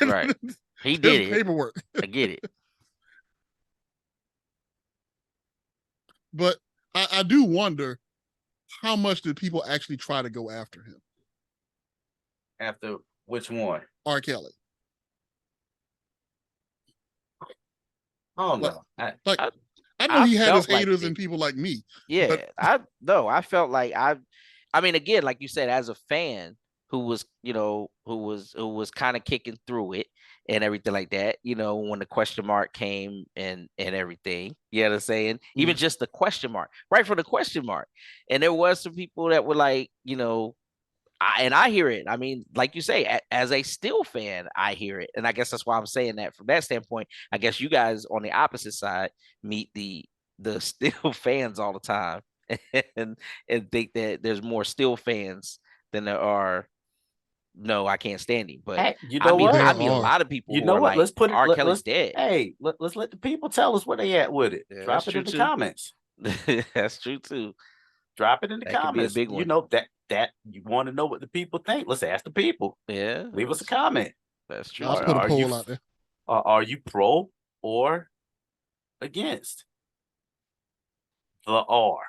Right. He did it. Paperwork. I get it. But I do wonder, how much did people actually try to go after him? After which one? R. Kelly. Oh no! I I know he had his felt like haters it. and people like me. Yeah, I felt like I mean, again, like you said, as a fan who was, who was kind of kicking through it and everything like that, when the question mark came and everything, you know what I'm saying? Even just the question mark, right from the question mark. And there was some people that were like, I hear it. I mean, like you say, as a still fan, I hear it. And I guess that's why I'm saying that from that standpoint. I guess you guys on the opposite side meet the still fans all the time and think that there's more still fans than there are no, I can't stand him. But Hey, you I know meet what? There I meet a are. lot of people You who know are what? like Let's put it. R. Kelly's Let's dead. hey, let's let the people tell us where they at with it. Yeah, Drop that's it true in the too. comments. That's true too. Drop it in the That could be a comments. big You one. know that you want to know what the people think. Let's ask the people. Yeah, Leave us a comment. that's true I'll Are, too. put a are you poll out there. are you pro or against the R?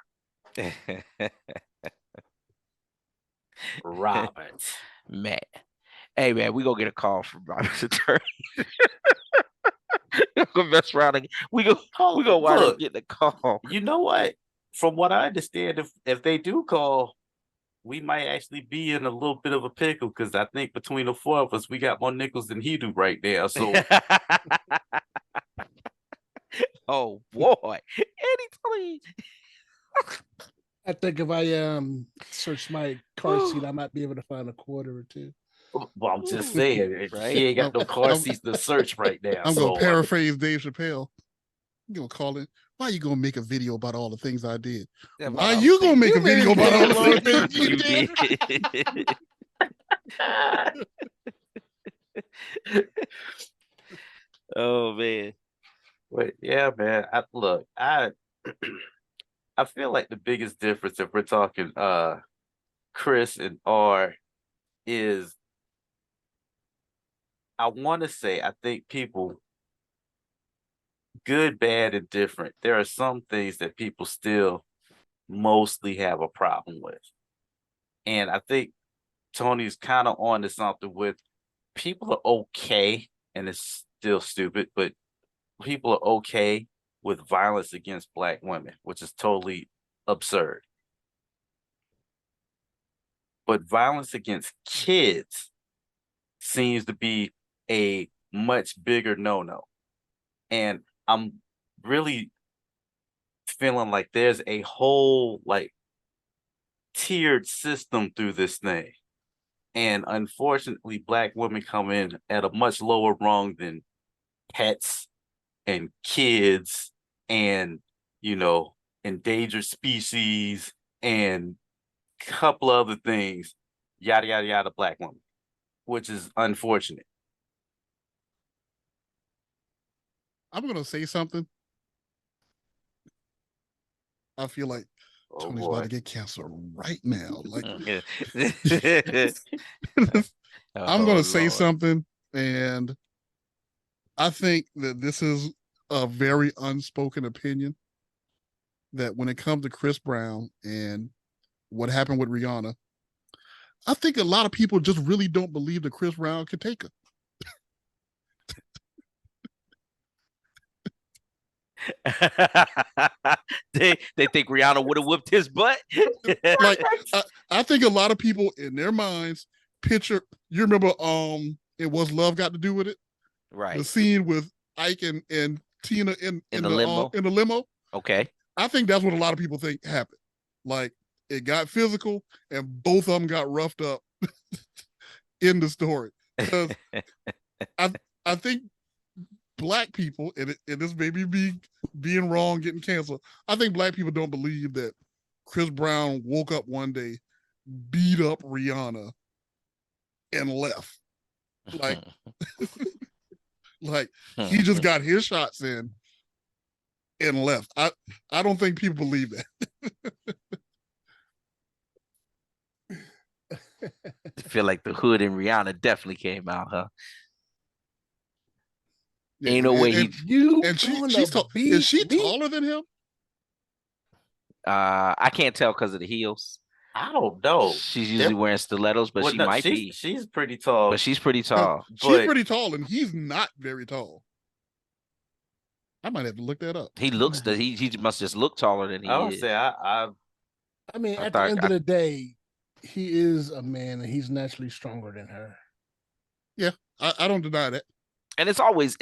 Robert. Man. Hey man, we gonna get a call from Robert's attorney. We're gonna mess around and we gonna wind up Look, getting a call. you know what? From what I understand, if they do call, we might actually be in a little bit of a pickle because I think between the four of us, we got more nickels than he do right now. So Oh boy. Anytime. I think if I search my car seat, I might be able to find a quarter or two. well, I'm just saying, Right? he ain't got no car I'm- seats to search right now. I'm so gonna paraphrase Dave Chappelle. I'm gonna call it. Why you gonna make a video about all the things I did? Yeah, Why about you gonna make You a video made a about all the video things you you did? did. Oh man. But yeah, man. I I feel like the biggest difference if we're talking Chris and R is I want to say I think people good, bad, and different. There are some things that people still mostly have a problem with. And I think Tony's kind of on to something with people are okay, and it's still stupid, but people are okay with violence against Black women, which is totally absurd. But violence against kids seems to be a much bigger no-no. And I'm really feeling like there's a whole like tiered system through this thing. And unfortunately, Black women come in at a much lower rung than pets and kids and, endangered species and a couple other things, yada, yada, yada, Black women, which is unfortunate. I'm gonna say something. I feel like Oh, Tony's about boy. to get cancer right now. Like Oh, I'm gonna say Lord. something, and I think that this is a very unspoken opinion. That when it comes to Chris Brown and what happened with Rihanna, I think a lot of people just really don't believe that Chris Brown could take her. they think Rihanna would have whipped his butt. Like I think a lot of people in their minds picture. You remember it was Love Got to Do with It? Right. The scene with Ike and Tina in the limo. In the limo. Okay. I think that's what a lot of people think happened. Like it got physical and both of them got roughed up in the story. Because I think Black people, and this may be being wrong, getting canceled. I think Black people don't believe that Chris Brown woke up one day, beat up Rihanna, and left. Like, like he just got his shots in and left. I don't think people believe that. I feel like the hood in Rihanna definitely came out, huh? Yeah, Ain't no way and, You and gonna she's tall. beat Is she me? taller than him? I can't tell because of the heels. I don't know. She's usually wearing stilettos, but Well, she no, might be. she's pretty tall. But she's pretty tall. She's But- pretty tall, and he's not very tall. I might have to look that up. He looks he must just look taller than he I would is. say I mean, I at the thought- end of the day, he is a man and he's naturally stronger than her. Yeah, I don't deny that. And it's always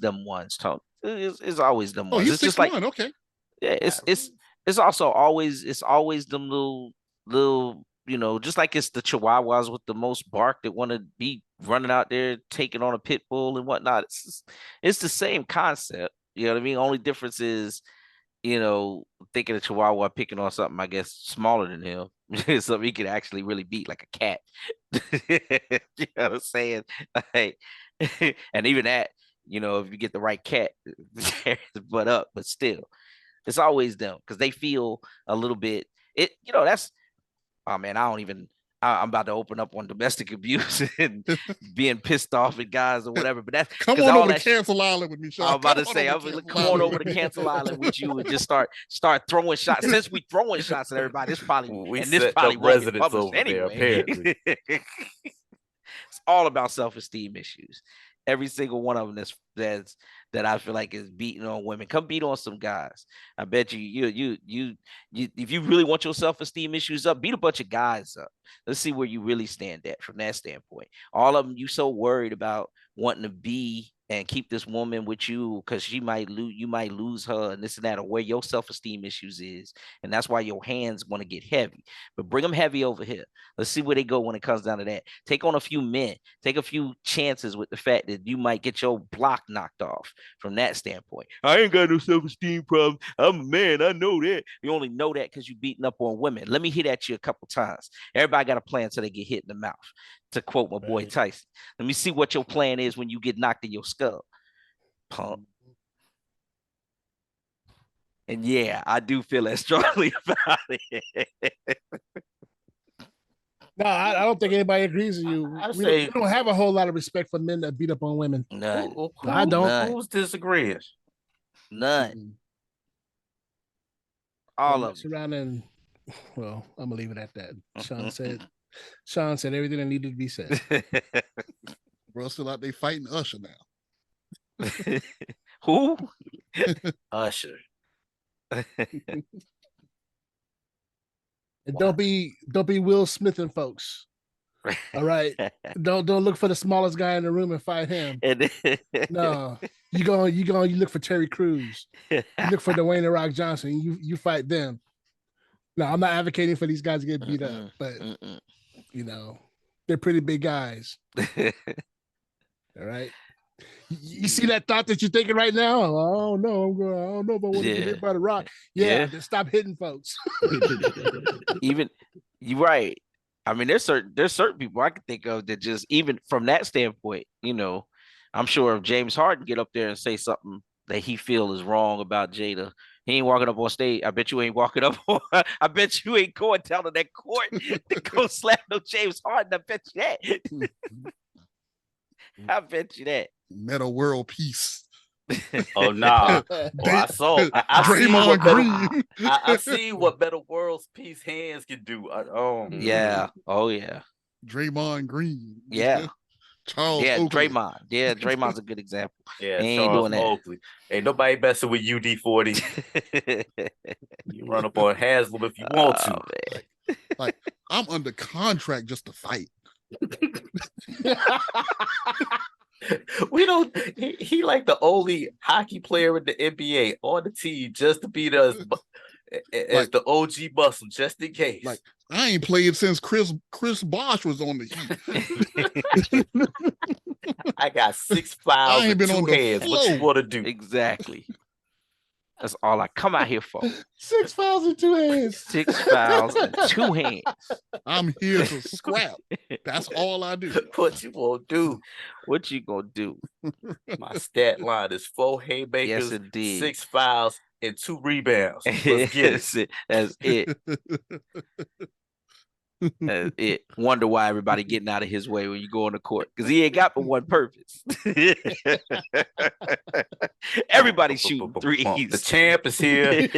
them ones, Tony. It's always them Oh, ones. he's It's just like 6'1", okay. yeah, it's also always them little just like it's the Chihuahuas with the most bark that want to be running out there taking on a pit bull and whatnot. It's the same concept. You know what I mean? Only difference is, thinking a Chihuahua picking on something, I guess, smaller than him. Something he could actually really beat, like a cat. You know what I'm saying? Like, and even that, if you get the right cat, tear the butt up, but still, it's always them because they feel a little bit. That's oh man, I'm about to open up on domestic abuse and being pissed off at guys or whatever. But that's come on over to Cancel Island with me, Sean. I'm about to say, come on over to Cancel Island with you and just start throwing shots. Since we throwing shots at everybody, this probably won't get published over anyway. there, apparently. It's all about self-esteem issues. Every single one of them that I feel like is beating on women. Come beat on some guys. I bet you if you really want your self-esteem issues up, beat a bunch of guys up. Let's see where you really stand at from that standpoint. All of them, you so worried about wanting to be and keep this woman with you because you might lose her and this and that, or where your self-esteem issues is, and that's why your hands want to get heavy. But bring them heavy over here. Let's see where they go when it comes down to that. Take on a few men. Take a few chances with the fact that you might get your block knocked off from that standpoint. I ain't got no self-esteem problem. I'm a man. I know that. You only know that because you beating up on women. Let me hit at you a couple times. Everybody got a plan until they get hit in the mouth. To quote my boy Tyson. Let me see what your plan is when you get knocked in your skull, punk. And yeah, I do feel as strongly about it. No, I don't think anybody agrees with you. We don't have a whole lot of respect for men that beat up on women. None. I don't. None. Who's disagreeing? None. All of them. Surrounding. Well, I'm gonna leave it at that. Sean said everything that needed to be said. Bro, still out there fighting Usher now. Who? Usher. And don't be Will Smith and folks. All right. Don't look for the smallest guy in the room and fight him. No. You look for Terry Crews. You look for Dwayne "The Rock" Johnson. You fight them. No, I'm not advocating for these guys to get beat up, but they're pretty big guys. All right. You see that thought that you're thinking right now? Oh no, I don't know if I want to get hit by the Rock. Yeah. Then stop hitting folks. Even you're right. I mean, there's certain people I can think of that just even from that standpoint, I'm sure if James Harden get up there and say something that he feel is wrong about Jada, he ain't walking up on stage. I bet you ain't walking up on. I bet you ain't going down to that court to go slap no James Harden. I bet you that. I bet you that. Meta world peace. Oh nah. I saw. Draymond Green. I see what Better World's peace hands can do. Yeah. Oh yeah. Draymond Green. Yeah. Charles. Yeah. Oakley. Draymond. Yeah. Draymond's a good example. Yeah. He ain't Charles doing that. Oakley. Ain't nobody messing with UD40. You run up on Haslam if you want to. Man. Like I'm under contract just to fight. We don't. He like the only hockey player in the NBA on the team just to be as the OG muscle, just in case. Like I ain't played since Chris Bosh was on the Heat. I got 6 fouls and 2 hands. What you want to do? Exactly. That's all I come out here for. 6 fouls and 2 hands. 6 fouls and 2 hands. I'm here to scrap. That's all I do. What you gonna do? What you gonna do? My stat line is 4 haymakers, Yes, indeed. 6 fouls, and 2 rebounds. Let's get it. That's it. That's it. Wonder why everybody getting out of his way when you go on the court because he ain't got but one purpose. Everybody shooting threes. The champ is here.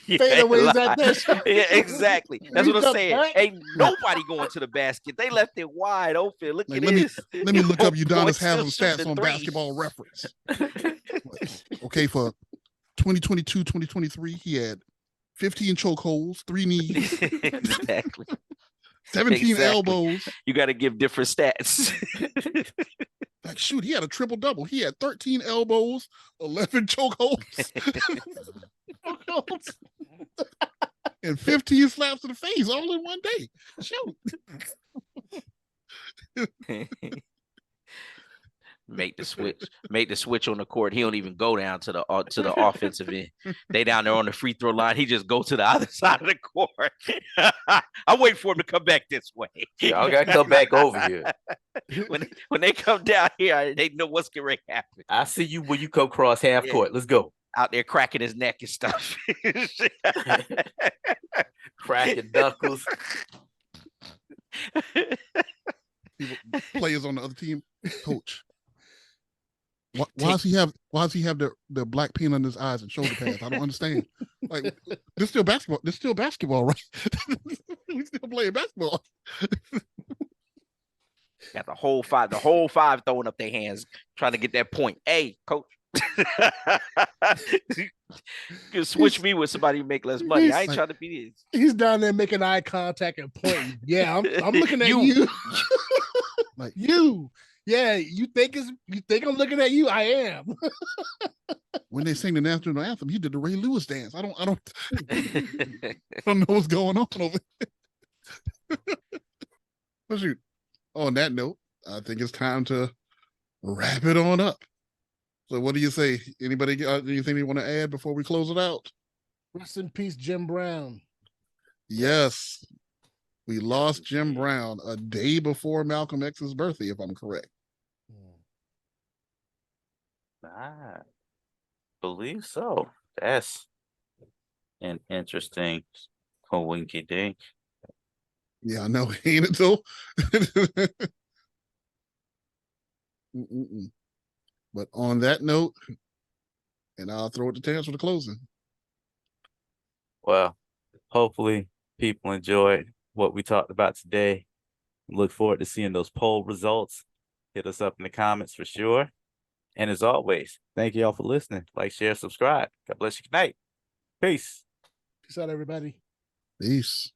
Fadeaways at this. Yeah, exactly. That's what I'm saying. Ain't nobody going to the basket. They left it wide open. Look Like, at this. let me look up Udonis Boy, still Haslam stats shooting on threes. Basketball Reference. Okay, for 2022, 2023, he had 15 chokeholds, 3 knees, Exactly. 17 Exactly. elbows. You got to give different stats. Like, shoot, he had a triple double. He had 13 elbows, 11 chokeholds, and 15 slaps to the face all in one day. Shoot. Make the switch on the court. He don't even go down to the offensive end. They down there on the free throw line. He just go to the other side of the court. I'm waiting for him to come back this way. Y'all gotta come back over here. When they come down here, they know what's going to happen. I see you when you come cross half court. Let's go. Out there cracking his neck and stuff. Cracking knuckles. Players on the other team, coach. Why does he have the black paint under his eyes and shoulder pads? I don't understand. Like, this still basketball. This still basketball, right? We still playing basketball. Got the whole five throwing up their hands, trying to get that point. Hey, coach. You switch me with somebody who make less money. I ain't trying to be this. He's down there making eye contact and pointing. Yeah, I'm looking at you. Like, you. Yeah, you think I'm looking at you? I am. when they sing the national anthem, he did the Ray Lewis dance. I don't know what's going on over there. But shoot, on that note, I think it's time to wrap it on up. So what do you say? Anybody got anything you want to add before we close it out? Rest in peace, Jim Brown. Yes. We lost Jim Brown a day before Malcolm X's birthday, if I'm correct. I believe so. That's an interesting winky dink. Yeah, I know. Ain't it though? But on that note, and I'll throw it to Terrence for the closing. Well, hopefully people enjoyed what we talked about today. Look forward to seeing those poll results. Hit us up in the comments for sure. And as always, thank you all for listening. Like, share, subscribe. God bless you. Good night. Peace. Peace out, everybody. Peace.